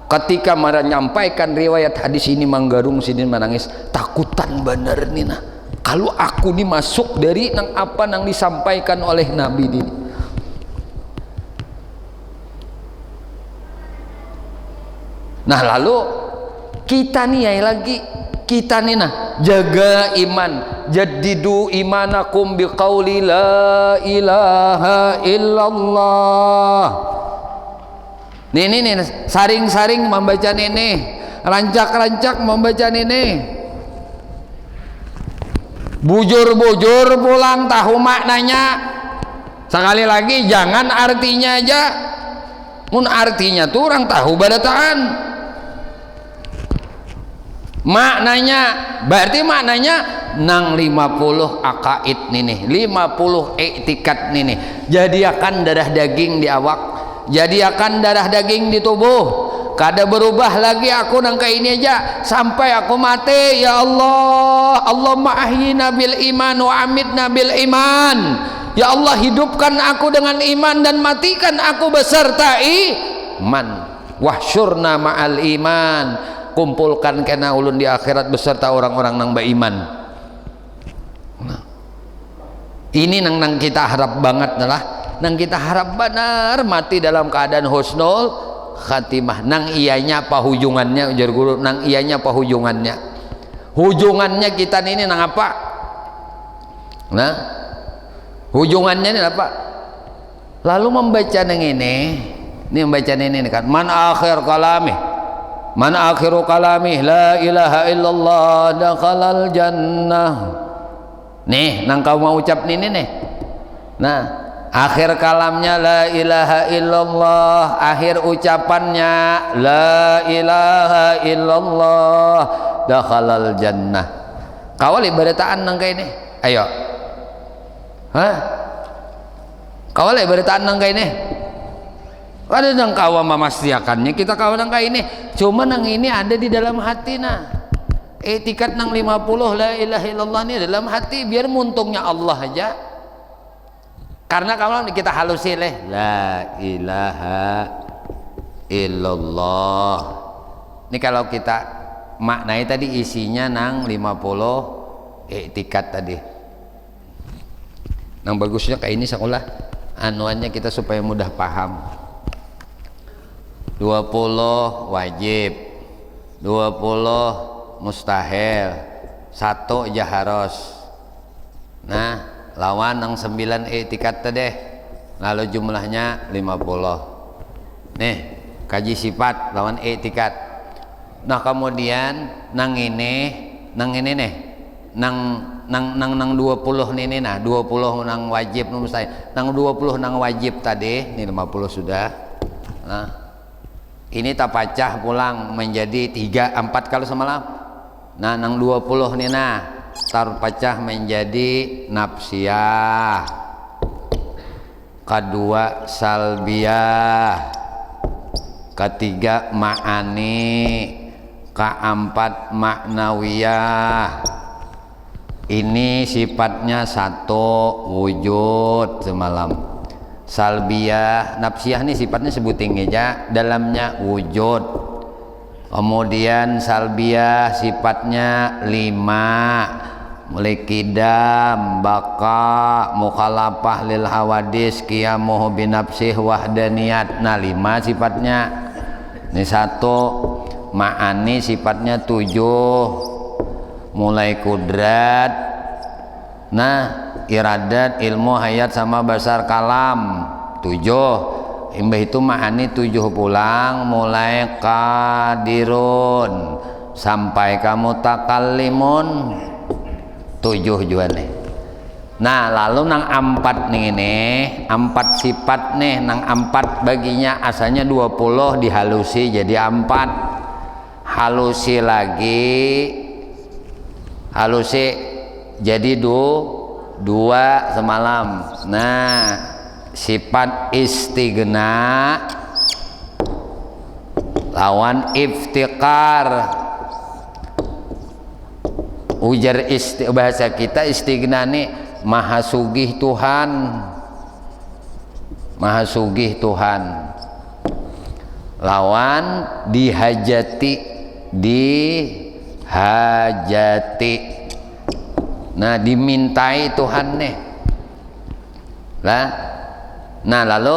Ketika menyampaikan riwayat hadis ini, manggarung sidin menangis takutan bener nih nah. Kalau aku nih masuk dari nang apa nang disampaikan oleh Nabi ini. Nah lalu kita nih ya lagi, kita nih nah jaga iman, jaddidu imanakum biqauli la ilaha illallah. Nih saring-saring membaca ini, rancak-rancak membaca ini, bujur-bujur pulang tahu maknanya. Sekali lagi jangan artinya aja, mun artinya tuh orang tahu badataan. Maknanya, berarti maknanya nang 50 akaid nih, 50 iktikat nih. Jadi akan darah daging di awak, jadi akan darah daging di tubuh. Kada berubah lagi aku nang kayak ini aja sampai aku mati. Ya Allah, Allahumma ahyina bil iman wa amitna bil iman. Ya Allah, hidupkan aku dengan iman dan matikan aku beserta iman. Wahsyurna ma'al iman, kumpulkan kena ulun di akhirat beserta orang-orang nang beriman. Nah, ini nang kita harap banget adalah nang kita harap benar mati dalam keadaan husnul khatimah. Nang ianya apa hujungannya, ujar guru, nang ianya apa hujungannya? Hujungannya kita ini nang apa? Nah, hujungannya ini apa? Lalu membaca nang ini membaca ini kan, man akhir kalami, man akhiru kalami la ilaha illallah dakhalal jannah. Nih nang kau mau ucap ini nih. Nah, akhir kalamnya la ilaha illallah, akhir ucapannya la ilaha illallah dakhalal jannah. Kawal ibadataan nang kayak ini. Ayo. Hah? Kawal ibadataan nang kayak ini. Ada yang kawan memastiakannya kita kawan nang kayak ini, cuma nang ini ada di dalam hati nah. Etikat nang 50 la ilaha illallah ini dalam hati, biar muntungnya Allah aja. Karena kalau kita halusin la ilaha illallah. Ini kalau kita maknai tadi isinya nang 50 etikat tadi. Nang bagusnya kayak ini sekolah anuannya kita supaya mudah paham. 20 wajib, 20 mustahil, 1 jaharos. Nah, lawan yang 9 etikat tadi, lalu jumlahnya 50. Nih, kaji sifat lawan etikat. Nah, kemudian nang ini nih, nang 20 nih nah, 20 nang wajib mustahil. Nang 20 nang wajib tadi, nih 50 sudah. Nah, ini tak pecah pulang menjadi 3, 4 kalau semalam. Nah, nang 20 nih nah terpecah menjadi nafsiyah, kedua salbiyah, ketiga ma'ani, keempat maknawiyah. Ini sifatnya satu, wujud semalam. Salbiyah, nafsiyah ini sifatnya sebuting aja, dalamnya wujud. Kemudian salbiyah sifatnya 5, mulai kidam, baka, mukhalafah lil hawadis, qiyamuhu binafsih, wahdaniyat. Nah 5 sifatnya. Ini satu. Ma'ani sifatnya 7, mulai kudrat, nah iradat, ilmu, hayat sama basar kalam 7. Imbah itu ma'ani 7 pulang, mulai kadirun sampai kamu takallimun 7 juga nih. Nah lalu nang 4 nih ini 4 sifat nih, nang 4 baginya asalnya 20 dihalusi jadi 4. Halusi lagi, halusi jadi 2 semalam. Nah sifat istighna lawan iftikar. Ujar bahasa kita istighna nih maha sugih Tuhan, maha sugih Tuhan. Lawan dihajati, dihajati, nah dimintai Tuhan nih lah. Nah lalu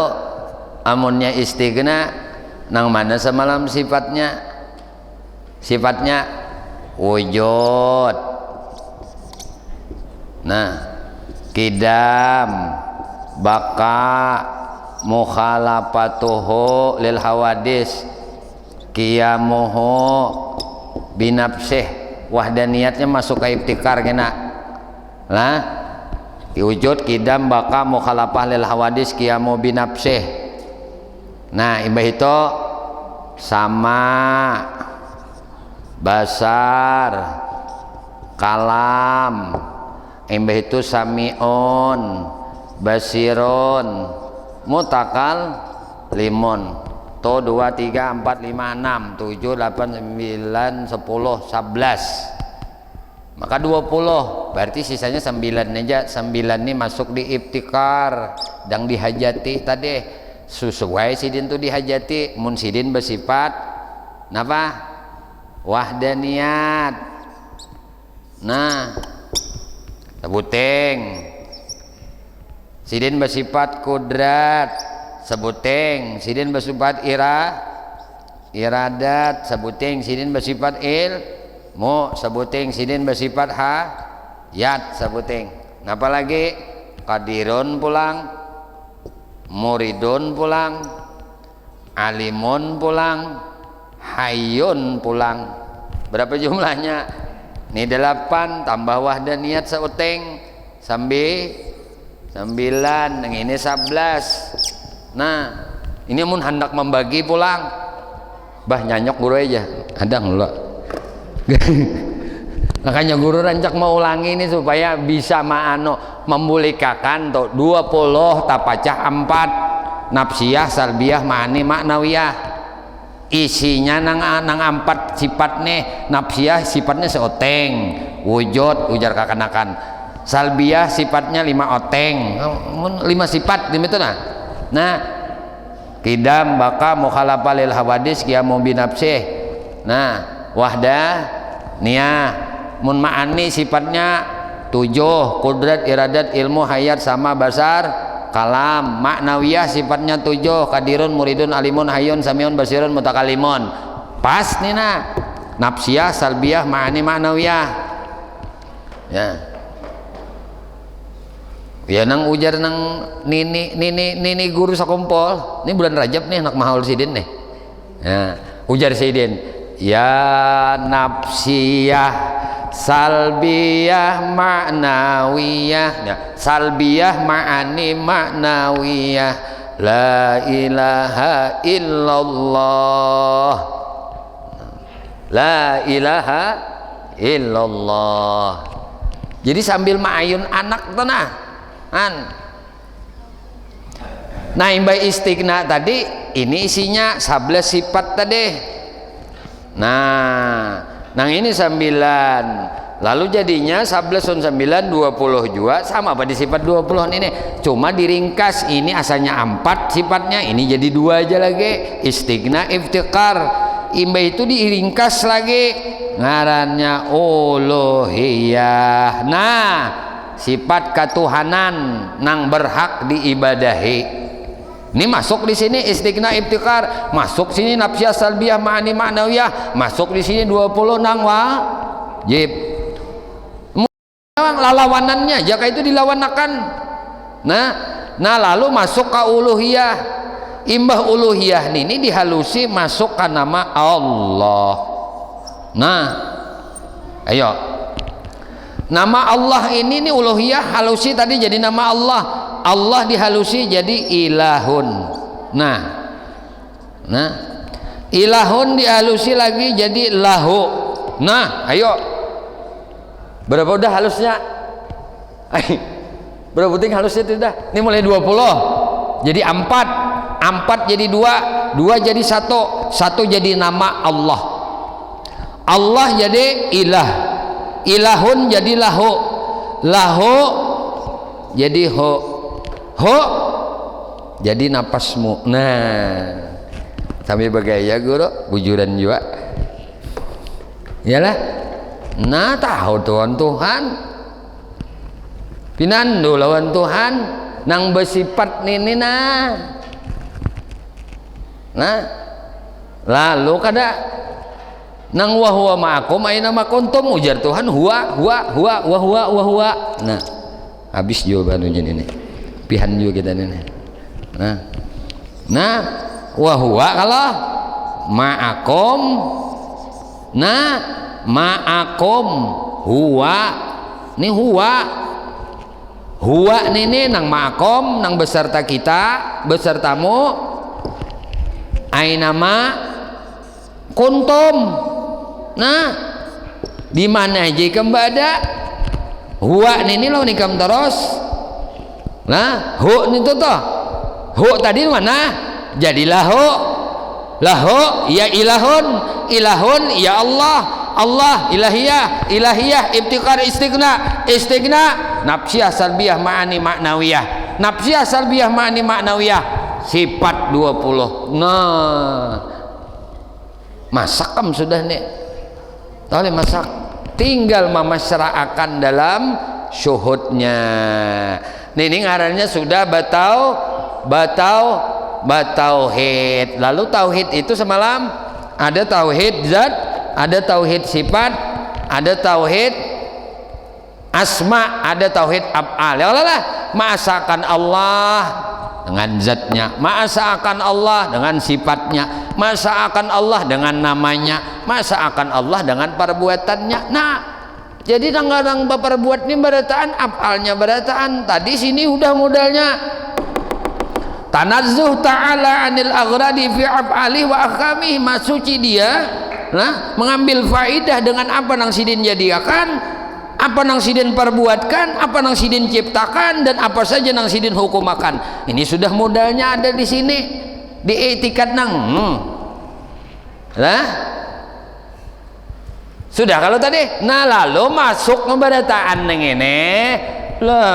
amunnya istighna nang mana semalam sifatnya? Sifatnya wujud. Nah kidam, baka, mukhalafatuhu lil hawadis, qiyamuhu binafsih, wahdaniyatnya masuk ke ibtikar kena lah. Wujud, kidam, baka, mukhalafah lil hawadis, qiyamu binafsih. Nah imbah itu sama basar kalam, imbah itu samiun basirun mutakal limun. To 2, 3, 4, 5, 6, 7, 8, 9, 10, 11. Maka 20. Berarti sisanya 9 aja. 9 ini masuk di ibtikar dan dihajati tadi. Sesuai sidin tu dihajati. Mun sidin bersifat napa? Wahdaniyat. Nah, sebuting. Sidin bersifat kudrat, sebuting. Sidin bersifat iradat, sebuting. Sidin bersifat ilmu, sebuting. Sidin bersifat hayat, sebuting. Napa lagi? Qadirun pulang, muridun pulang, alimun pulang, hayyun pulang. Berapa jumlahnya? Ini 8 tambah wahdaniyat seuteng sambil 9, yang ini 11. Nah ini mun hendak membagi pulang bah nyanyok guru aja ada nggak. Makanya guru rancak mau ulangi ini supaya bisa memulikakan tuh 20 tapacah 4 nafsiyah, salbiyah, ma'ani, maknawiyah. Isinya nang 4 sifat nih. Nafsiyah sifatnya seoteng wujud ujar kakanakan. Salbiyah sifatnya 5 oteng 5 sifat gitu nah kidam, baka, mukhalafah lil hawadis, qiyamu binafsih. Nah wahdah niyah. Mun ma'ani sifatnya 7, kudrat, iradat, ilmu, hayat sama basar kalam. Maknawiyah sifatnya 7, kadirun, muridun, alimun, hayyun, samiun, basirun, mutakalimun. Pas nih nah nafsiyah, salbiyah, ma'ani, maknawiyah ya. Ya nang ujar nang nini guru sakumpul. Ini bulan Rajab nih anak mahal sidin nih. Ya, ujar sidin, ya nafsiyah, salbiyah, maknawiyah. Ya, salbiyah, ma'ani, maknawiyah. La ilaha illallah. La ilaha illallah. Jadi sambil ma'ayun anak tenah nah imbai istighna tadi ini isinya 11 sifat tadi. Nah ini 9, lalu jadinya 11 on 9 20 juga sama pada sifat 20 ini, cuma diringkas. Ini asalnya 4 sifatnya, ini jadi 2 aja lagi. Istighna iftiqar imbai itu diringkas lagi ngarannya uluhiyah. Nah sifat ketuhanan nang berhak diibadahi ini masuk di sini. Istighna iftiqar masuk sini. Nafsiyah salbiyah ma'ani ma'nawiyah masuk di sini. 20 nang wajib. Lawanannya jaka itu dilawanakan. Nah lalu masuk ke uluhiyah. Imbah uluhiyah ini dihalusi masuk ke nama Allah. Nah ayo, nama Allah ini nih uluhiyah halusi tadi jadi nama Allah. Allah dihalusi jadi ilahun. Nah ilahun dihalusi lagi jadi lahu. Nah ayo, berapa udah halusnya? Berapa penting halusnya itu dah? Ini mulai 20 jadi 4 jadi 2 jadi 1 jadi nama Allah. Allah jadi ilah, ilahun jadi lahu, lahu jadi ho jadi napasmu. Nah sampai bagaya guru bujuran juga iyalah. Nah tahu Tuhan pinandu lawan Tuhan nang bersifat nini. Nah lalu kada nang huwa ma'akum aina ma kuntum ujar Tuhan huwa. Nah habis jawabannya ini pihan juga kita ini. Nah wa huwa kalau ma'akum. Nah ma'akum huwa ini huwa ini nang ma'akum nang beserta kita besertamu aina ma kuntum. Nah di mana aja kembada huwa ini lo nikam terus. Nah hu itu toh hu tadi mana jadilah lahu ya ilahun ya Allah ilahiyah iftiqar istighna nafsiyah salbiyah ma'ani ma'nawiyah sifat 20. Nah masak kam sudah nih boleh masak, tinggal memasrahkan dalam syuhudnya. Ini ngarannya sudah batauhid. Lalu tauhid itu semalam ada tauhid zat, ada tauhid sifat, ada tauhid asma, ada tauhid af'al. Ya Allah, masakan Allah dengan zatnya, masakan Allah dengan sifatnya, masakan Allah dengan namanya, masakan Allah dengan perbuatannya. Nah jadi tanggal perbuat ini berataan, af'alnya berataan. Tadi sini udah modalnya tanazzuh ta'ala anil aghradi fi af'alih wa ahkamih, masuci dia nah mengambil faidah dengan apa nang sidin jadiakan, apa nang sidin perbuatkan, apa nang sidin ciptakan, dan apa saja nang sidin hukumakan. Ini sudah modalnya ada di sini di etikat nang lah sudah kalau tadi. Nah lalu masuk ngebarataan neng ini la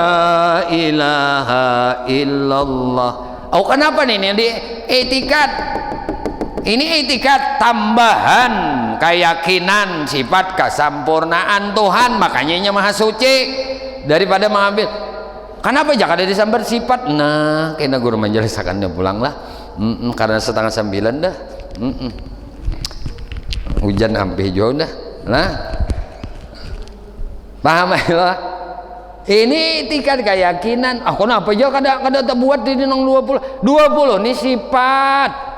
ilaha illallah. Oh kenapa nih ini di etikat? Ini etikat tambahan keyakinan sifat kesampurnaan Tuhan, makanya maha suci. Daripada mengambil kenapa jangan ada disambar sifat. Nah kena guru menjelaskannya pulang lah. Karena 8:30 dah. Hujan hampir jauh dah. Nah paham ya? Ini tingkat keyakinan. Kenapa aja kada terbuat di nang 20 ini sifat.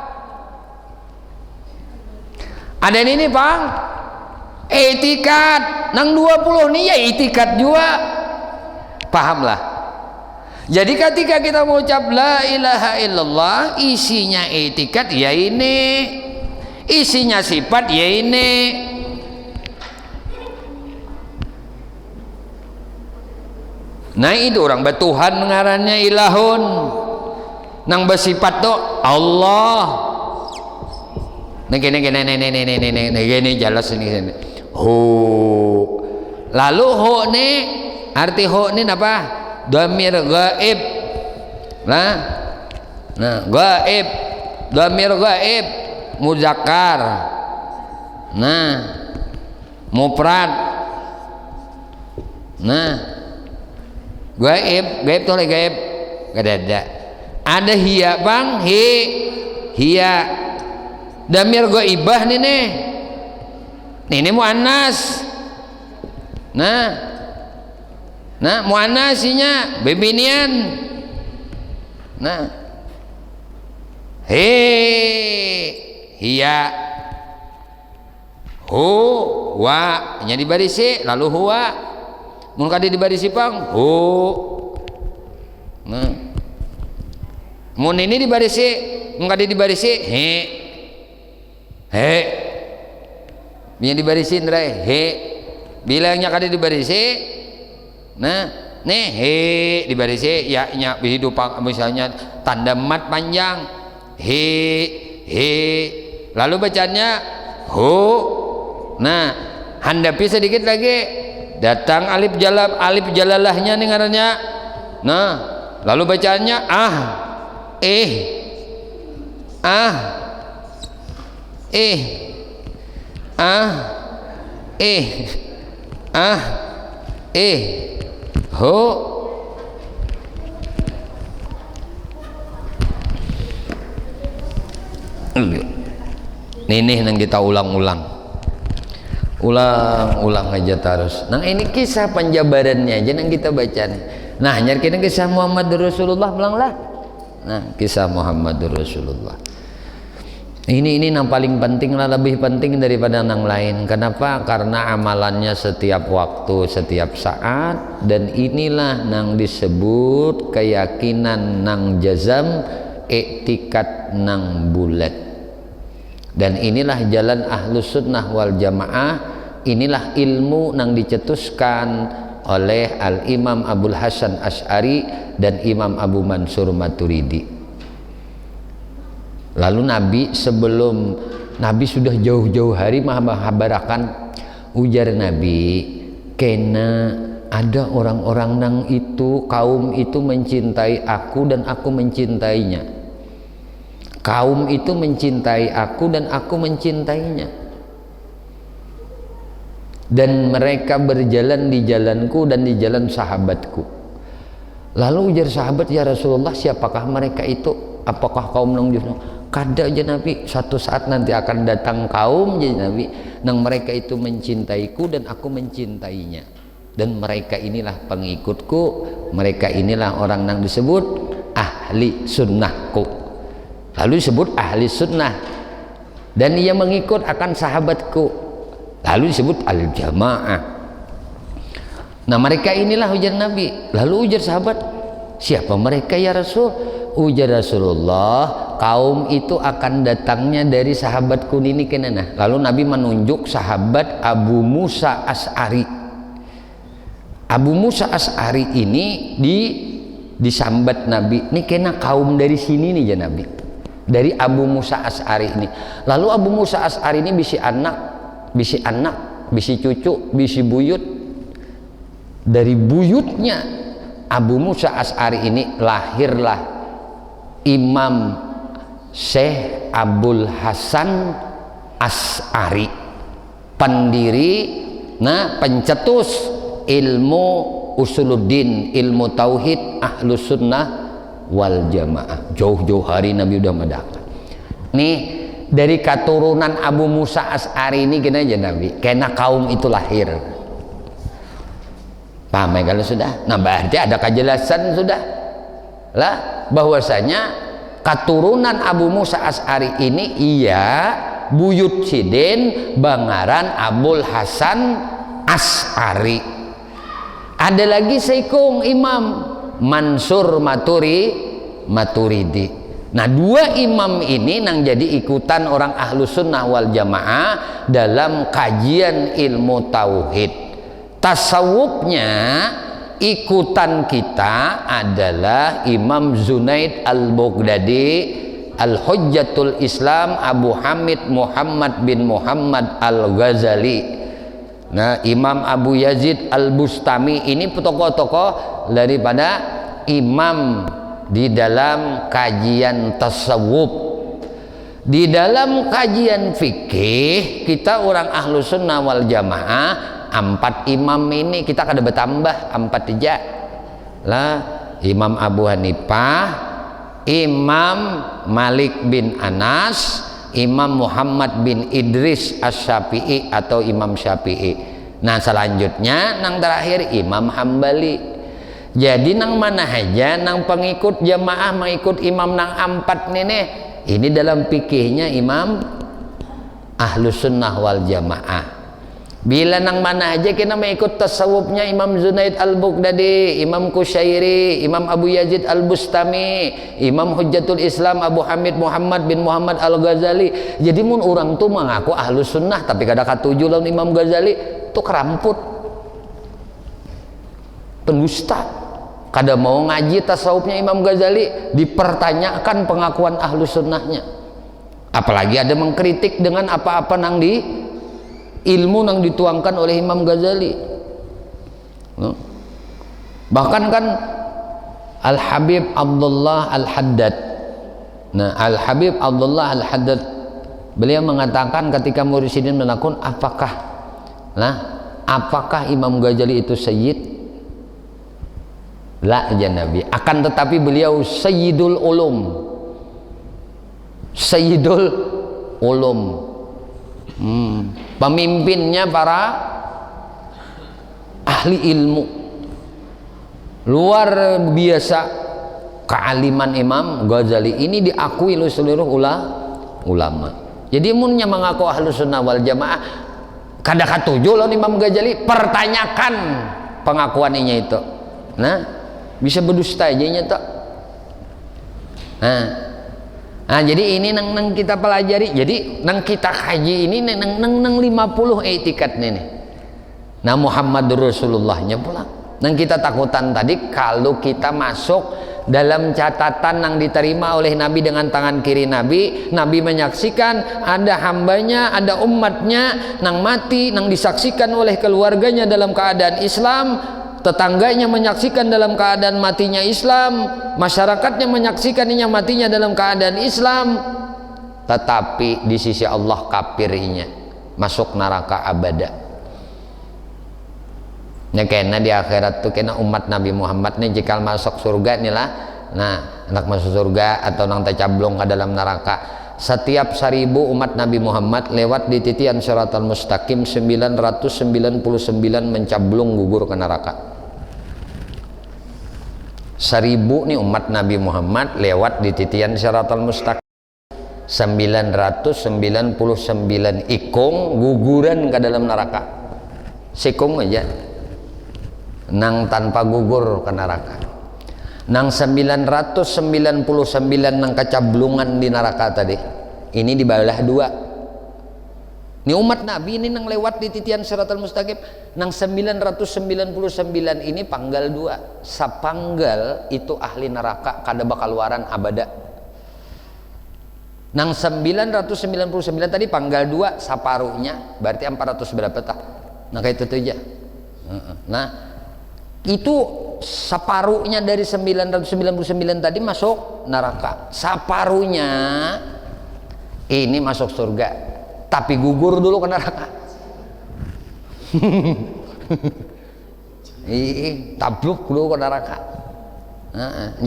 Ada ini Bang etikat nang 20 ini ya etikat juga, pahamlah. Jadi ketika kita mengucap la ilaha illallah, isinya etikat ya ini, isinya sifat ya ini. Nah itu orang batuhan ngarannya ilahun, nang bersifat tuh Allah. Nah gini jelas ini. Hu. Lalu hu nih arti hu nih apa? Dhamir gaib. Nah gaib, dhamir gaib, muzakkar. Nah mufrad. Nah gaib tuh gaib ada hiya bang hiya damir gaibah nih ini muannas. Nah muannasinya bebinian. Nah hiya hu wa nya dibarisi lalu huwa mun kadi dibarisi pang hu. Nah mun ini dibarisi mun kadi dibarisi he nya dibarisi ndra he bilangnya kadi dibarisi. Nah nih he dibarisi ya nya hidup misalnya tanda mat panjang he lalu bacanya hu. Nah handapi sedikit lagi datang alif jalalahnya nih ngarannya. Nah lalu bacaannya ho. Nih nang kita ulang aja terus. Nah ini kisah penjabarannya aja nang kita baca nih. Nah nyari kita kisah Muhammad Rasulullah belanglah. Nah kisah Muhammad Rasulullah ini yang paling penting lah, lebih penting daripada yang lain. Kenapa? Karena amalannya setiap waktu, setiap saat, dan inilah yang disebut keyakinan nang jazam, iktikad nang bulat. Dan inilah jalan ahlus sunnah wal jamaah. Inilah ilmu nang dicetuskan oleh Al-Imam Abul Hasan Asy'ari dan Imam Abu Mansur Maturidi. Lalu Nabi sudah jauh-jauh hari menghabarakan, ujar Nabi, kena ada orang-orang nang itu, kaum itu mencintai aku dan aku mencintainya. Kaum itu mencintai aku dan aku mencintainya. Dan mereka berjalan di jalanku dan di jalan sahabatku. Lalu ujar sahabat, ya Rasulullah, siapakah mereka itu? Apakah kaum nang kada aja Nabi, satu saat nanti akan datang kaum jadi Nabi nang mereka itu mencintaiku dan aku mencintainya, dan mereka inilah pengikutku, mereka inilah orang nang disebut ahli sunnahku. Lalu disebut ahli sunnah, dan ia mengikut akan sahabatku, lalu disebut al jamaah. Nah mereka inilah ujar Nabi. Lalu ujar sahabat, siapa mereka ya Rasul? Ujar Rasulullah, kaum itu akan datangnya dari sahabatku ini kenana. Lalu Nabi menunjuk sahabat Abu Musa Asy'ari. Abu Musa Asy'ari ini disambat Nabi, ini kena kaum dari sini nih ya Nabi, dari Abu Musa Asy'ari ini. Lalu Abu Musa Asy'ari ini bisi anak, bisi cucu, bisi buyut. Dari buyutnya Abu Musa Asy'ari ini lahirlah Imam Syekh Abul Hasan Asy'ari, pendiri, pencetus ilmu usuluddin, ilmu tauhid ahlus sunnah wal jamaah. Jauh-jauh hari Nabi udah mendapat. Nih dari keturunan Abu Musa Asy'ari ini gini aja Nabi, karena kaum itu lahir. Paham ya kalau sudah? Nah berarti ada kejelasan sudah lah bahwasanya keturunan Abu Musa Asy'ari ini buyut sidin bangaran Abul Hasan Asy'ari. Ada lagi seikung Imam Mansur Maturidi. Nah dua imam ini nang jadi ikutan orang ahlus sunnah wal jamaah dalam kajian ilmu tauhid. Tasawufnya ikutan kita adalah Imam Junaid al-Baghdadi Al-Hujjatul Islam Abu Hamid Muhammad bin Muhammad Al-Ghazali. Nah, Imam Abu Yazid Al-Bustami ini tokoh-tokoh daripada imam di dalam kajian tasawuf. Di dalam kajian fikih kita orang ahlu sunnah wal jamaah 4 imam ini kita kada bertambah 4 aja lah. Imam Abu Hanifah, Imam Malik bin Anas, Imam Muhammad bin Idris Asy-Syafi'i atau Imam Syafi'i. Nah selanjutnya nang terakhir Imam Hambali. Jadi nang mana aja nang pengikut jamaah mengikut imam nang 4 nih. Ini dalam fikihnya Imam Ahlus Sunnah wal Jamaah. Bila nang mana aja kita mengikut tasawufnya Imam Junaid al-Baghdadi, Imam Kusyairi, Imam Abu Yazid al-Bustami, Imam Hujjatul Islam Abu Hamid Muhammad bin Muhammad al-Ghazali. Jadi mun orang tuh mengaku Ahlus Sunnah tapi kada katuju lawan Imam Ghazali tuh keramput, pendusta. Kada mau ngaji tasawufnya Imam Ghazali, dipertanyakan pengakuan ahlu sunnahnya. Apalagi ada mengkritik dengan apa-apa nang di ilmu nang dituangkan oleh Imam Ghazali. Bahkan kan Al-Habib Abdullah Al-Haddad. Nah, Al-Habib Abdullah Al-Haddad beliau mengatakan ketika Mursyidin menakun apakah Imam Ghazali itu sayyid? La ya Nabi, akan tetapi beliau Sayyidul Ulum, Sayyidul Ulum, pemimpinnya para ahli ilmu. Luar biasa kealiman Imam Ghazali ini diakui oleh seluruh ulama. Jadi munnya mengaku Ahlus Sunnah wal Jamaah kada katuju lawan Imam Ghazali, pertanyakan pengakuannya itu. Nah, bisa berdusta aja nyata. Nah, jadi ini nang kita pelajari. Jadi nang kita kaji ini nang 50 etikat nih. Nah, Muhammadur Rasulullahnya pula. Nang kita takutan tadi kalau kita masuk dalam catatan yang diterima oleh Nabi dengan tangan kiri Nabi menyaksikan ada hambanya, ada umatnya nang mati, nang disaksikan oleh keluarganya dalam keadaan Islam, tetangganya menyaksikan dalam keadaan matinya Islam, masyarakatnya menyaksikannya matinya dalam keadaan Islam, tetapi di sisi Allah kafirnya masuk neraka abada. Nya kena di akhirat tuh kena umat Nabi Muhammad nih jika masuk surga nih lah. Nah, anak masuk surga atau nang tercablong ke dalam neraka. Setiap 1000 umat Nabi Muhammad lewat di titian Shiratal Mustaqim 999 mencablung gugur ke neraka. 1000 nih umat Nabi Muhammad lewat di titian Shiratal Mustaqim 999 ikung guguran ke dalam neraka. Sikung aja nang tanpa gugur ke neraka. Nang 999 nang kecablungan di neraka tadi ini dibalah 2. Ini umat Nabi ini nang lewat di titian Shiratal Mustaqim nang 999 ini panggal 2. Sapanggal itu ahli neraka kada bakal waran abada. Nang 999 tadi panggal 2 saparuhnya berarti 400 berapa tak? Nah kayak itu aja. Nah itu separuhnya dari 999 tadi masuk neraka, separuhnya ini masuk surga, tapi gugur dulu ke neraka. Tabluk dulu ke neraka,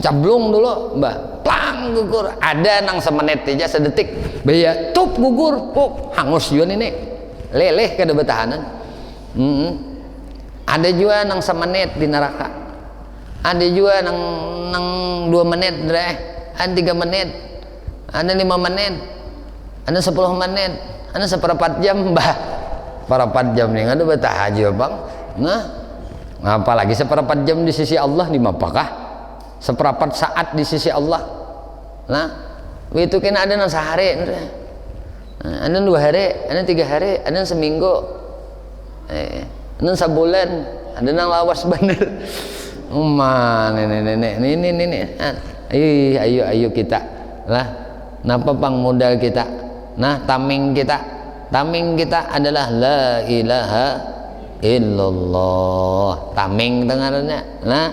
cablung dulu mbah, plang gugur. Ada nang semenit aja sedetik, baya tup gugur, hangus juga nih, leleh kada betahanan. Ada juga nang semenit di neraka, ada juga nang 2 menit deh, ada 3 menit, ada 5 menit, ada 10 menit, ada seperempat jam bah, seperempat jam nih ada betah aja bang. Nah, apalagi seperempat jam di sisi Allah nih apakah seperempat saat di sisi Allah. Nah, itu kan ada nang sehari, ada 2 hari, ada 3 hari, ada seminggu. Ada sebulan, ada nang lawas bener. nenek ini ayo kita lah, napa pang modal kita, nah tameng kita adalah la ilaha illallah. Tameng dengarannya, nah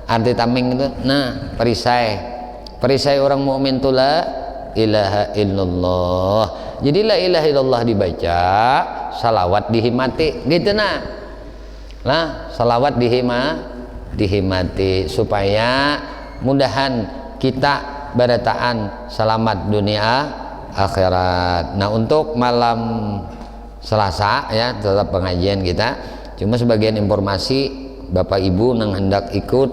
arti tameng itu, nah perisai orang mukmin itu la ilaha illallah. Jadi la ilaha illallah dibaca, salawat dihimati gitu nah salawat dihimati supaya mudahan kita barataan selamat dunia akhirat. Nah untuk malam Selasa ya tetap pengajian kita, cuma sebagian informasi Bapak Ibu yang hendak ikut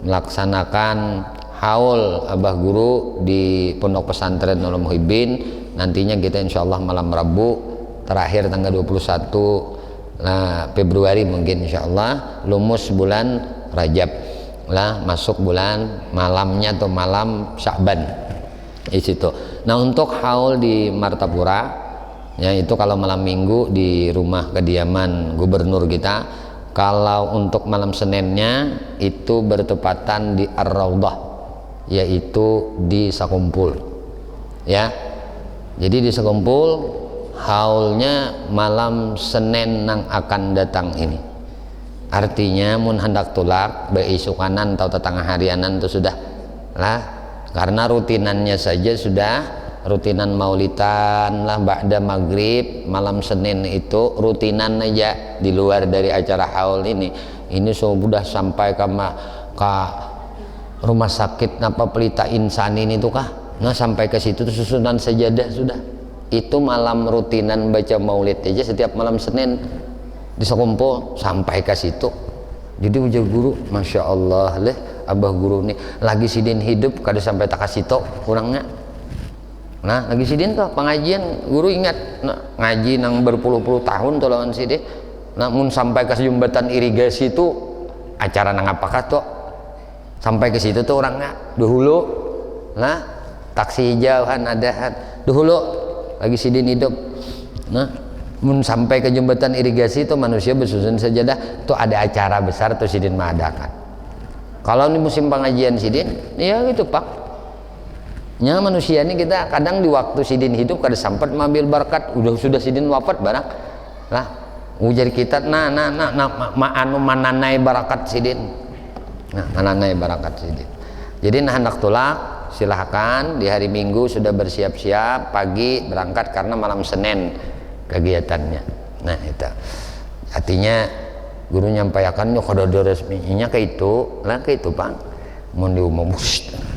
melaksanakan haul Abah Guru di Pondok Pesantren Nurul Muhibin, nantinya kita insyaallah malam Rabu terakhir tanggal 21 Februari mungkin insyaallah, lumus bulan Rajab lah, masuk bulan malamnya atau malam Sya'ban di situ. Nah untuk haul di Martapura ya itu kalau malam minggu di rumah kediaman gubernur kita. Kalau untuk malam Seninnya itu bertepatan di Ar-Raudhah, yaitu di Sakumpul ya. Jadi di Sakumpul haulnya malam Senin yang akan datang ini. Artinya mun hendak tulak beisukanan atau tetangga harianan itu sudah lah, karena rutinannya saja sudah rutinan maulidan lah ba'da maghrib malam Senin itu rutinan aja di luar dari acara haul ini sudah sampai ke rumah sakit napa Pelita Insan ini tuh kah, nah sampai ke situ tuh susunan sajadah sudah. Itu malam rutinan baca maulid aja setiap malam Senin di Sakumpul sampai ke situ. Jadi ujar guru, masya Allah leh Abah Guru nih lagi sidin hidup kada sampai tak kasih tok kurangnya. Nah lagi sidin tuh pengajian guru ingat ngaji nang berpuluh-puluh tahun tuh lawan sidin. Namun sampai ke jembatan irigasi itu acara nang apakah tuh sampai ke situ tuh orangnya dahulu. Nah taksi hijauan ada dahulu lagi sidin hidup. Nah mun sampai ke jembatan irigasi itu manusia bersusun sajadah tuh ada acara besar tuh sidin mengadakan. Kalau ini musim pengajian sidin ya gitu pak nya manusia ini kita kadang di waktu sidin hidup kada sempat mengambil berkat, sudah sidin wafat barang lah ujar kita mananai barakat sidin, mananai barakat sidin. Jadi hendak tulak silahkan di hari Minggu sudah bersiap-siap pagi berangkat karena malam Senin kegiatannya. Nah itu artinya guru nyampaikan kododo resminya ke itu lah ke itu bang mau diumum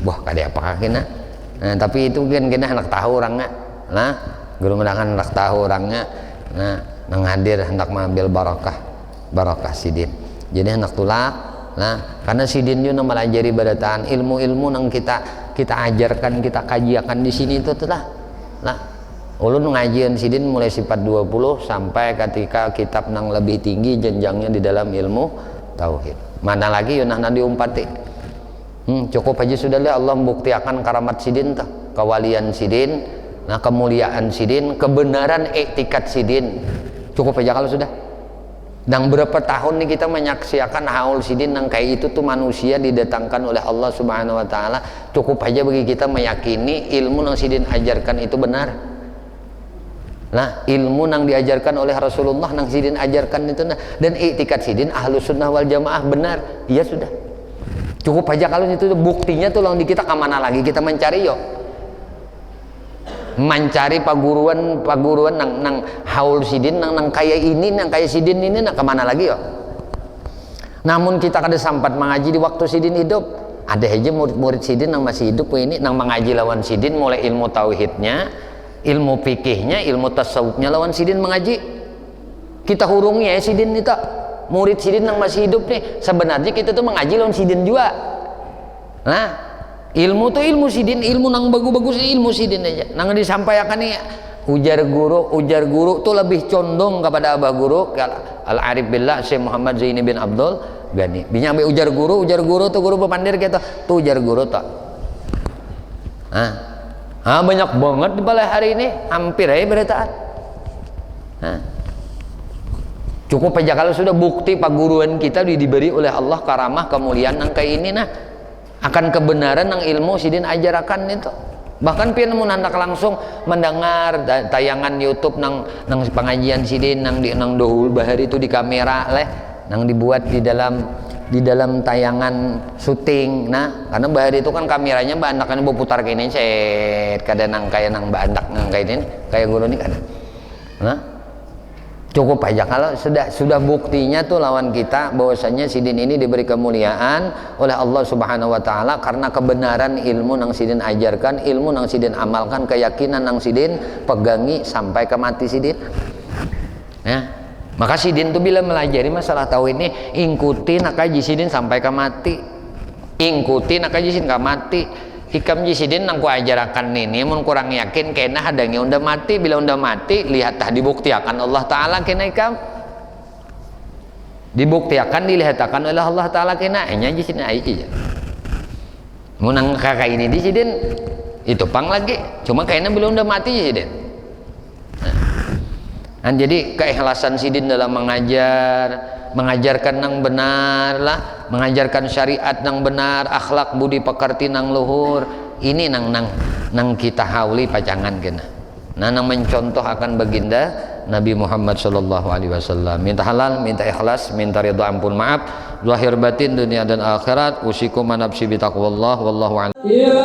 wah kada apa kena. Nah tapi itu kan kita hendak tahu orangnya nah guru mendakan hendak tahu orangnya nah nang hadir hendak mengambil barakah sidin. Jadi hendak tulak nah karena sidin juga melajari barataan ilmu-ilmu nang kita ajarkan, kita kajiakan di sini itu telah nah ulun ngajian sidin mulai sifat 20 sampai ketika kitab nang lebih tinggi jenjangnya di dalam ilmu tauhid. Mana lagi yunah diumpati cukup aja sudah lah Allah membuktikan karamat sidin tuh, kewalian sidin, nah kemuliaan sidin, kebenaran etikat sidin, cukup aja kalau sudah. Dan berapa tahun nih kita menyaksikan haul sidin yang kayak itu tuh manusia didatangkan oleh Allah Subhanahu wa taala, cukup aja bagi kita meyakini ilmu yang sidin ajarkan itu benar. Nah ilmu yang diajarkan oleh Rasulullah yang sidin ajarkan itu nah, dan etikat sidin Ahlus Sunnah wal Jamaah benar, iya sudah. Cukup aja kalau itu buktinya tuh lang di kita kemana lagi kita mencari yuk. Mencari paguruan nang haul sidin nang kayak ini nang kayak sidin ini nang kemana lagi yo. Namun kita kada sempat mengaji di waktu sidin hidup. Ada aja murid-murid sidin nang masih hidup ini nang mengaji lawan sidin mulai ilmu tauhidnya, ilmu fikihnya, ilmu tasawufnya lawan sidin mengaji. Kita hurungnya ya sidin itu. Murid sidin nang masih hidup nih sebenarnya kita tuh mengaji lawan sidin juga. Nah ilmu tuh ilmu sidin, ilmu nang bagus-bagus ilmu sidin aja nang disampaikan nih ujar guru tuh lebih condong kepada Abah Guru Al-Arif Billah Syekh Muhammad Zaini bin Abdul Ghani binyambe ujar guru tuh guru pemandir gitu tuh ujar guru tuh banyak banget di balai hari ini hampir aja beritaan Cukup aja kalau sudah bukti paguruan kita diberi oleh Allah karamah kemuliaan nang kayak ini nah akan kebenaran nang ilmu sidin ajarakan itu. Bahkan pian mun handak langsung mendengar tayangan YouTube nang pengajian sidin nang dohul bahari itu di kamera leh nang dibuat di dalam tayangan syuting nah karena bahari itu kan kameranya bandakan berputar kayak ini cet kada nang bandak nang kayak ini kayak guru ini kada nah cukup aja kalau sudah buktinya tuh lawan kita bahwasanya sidin ini diberi kemuliaan oleh Allah Subhanahu wa taala karena kebenaran ilmu nang sidin ajarkan, ilmu nang sidin amalkan, keyakinan nang sidin pegangi sampai ke mati sidin. Ya. Maka sidin tuh bila melajari masalah tauhid ini ingkutin akaji sidin sampai ke mati. Ingkutin akaji sidin ke mati. Hikam jisidin nang ku ajarakan ini mun kurang yakin kena hadangnya unda mati bila unda mati lihat tah dibuktiakan Allah taala kena hikam dibuktiakan dilihatkan oleh Allah taala kena nya jisidin ai aja mun nang kakak ini jisidin itu pang lagi cuma kayaknya bila unda mati jisidin nah, jadi keikhlasan sidin dalam mengajarkan nang benar lah, mengajarkan syariat nang benar, akhlak budi pekerti nang luhur. Ini nang kita hauli pacangan kena. Nang mencontoh akan baginda Nabi Muhammad sallallahu alaihi wasallam. Minta halal, minta ikhlas, minta ridha ampun maaf, zahir batin dunia dan akhirat. Usikum nafsi bi taqwallah wallahu a'lam. Ya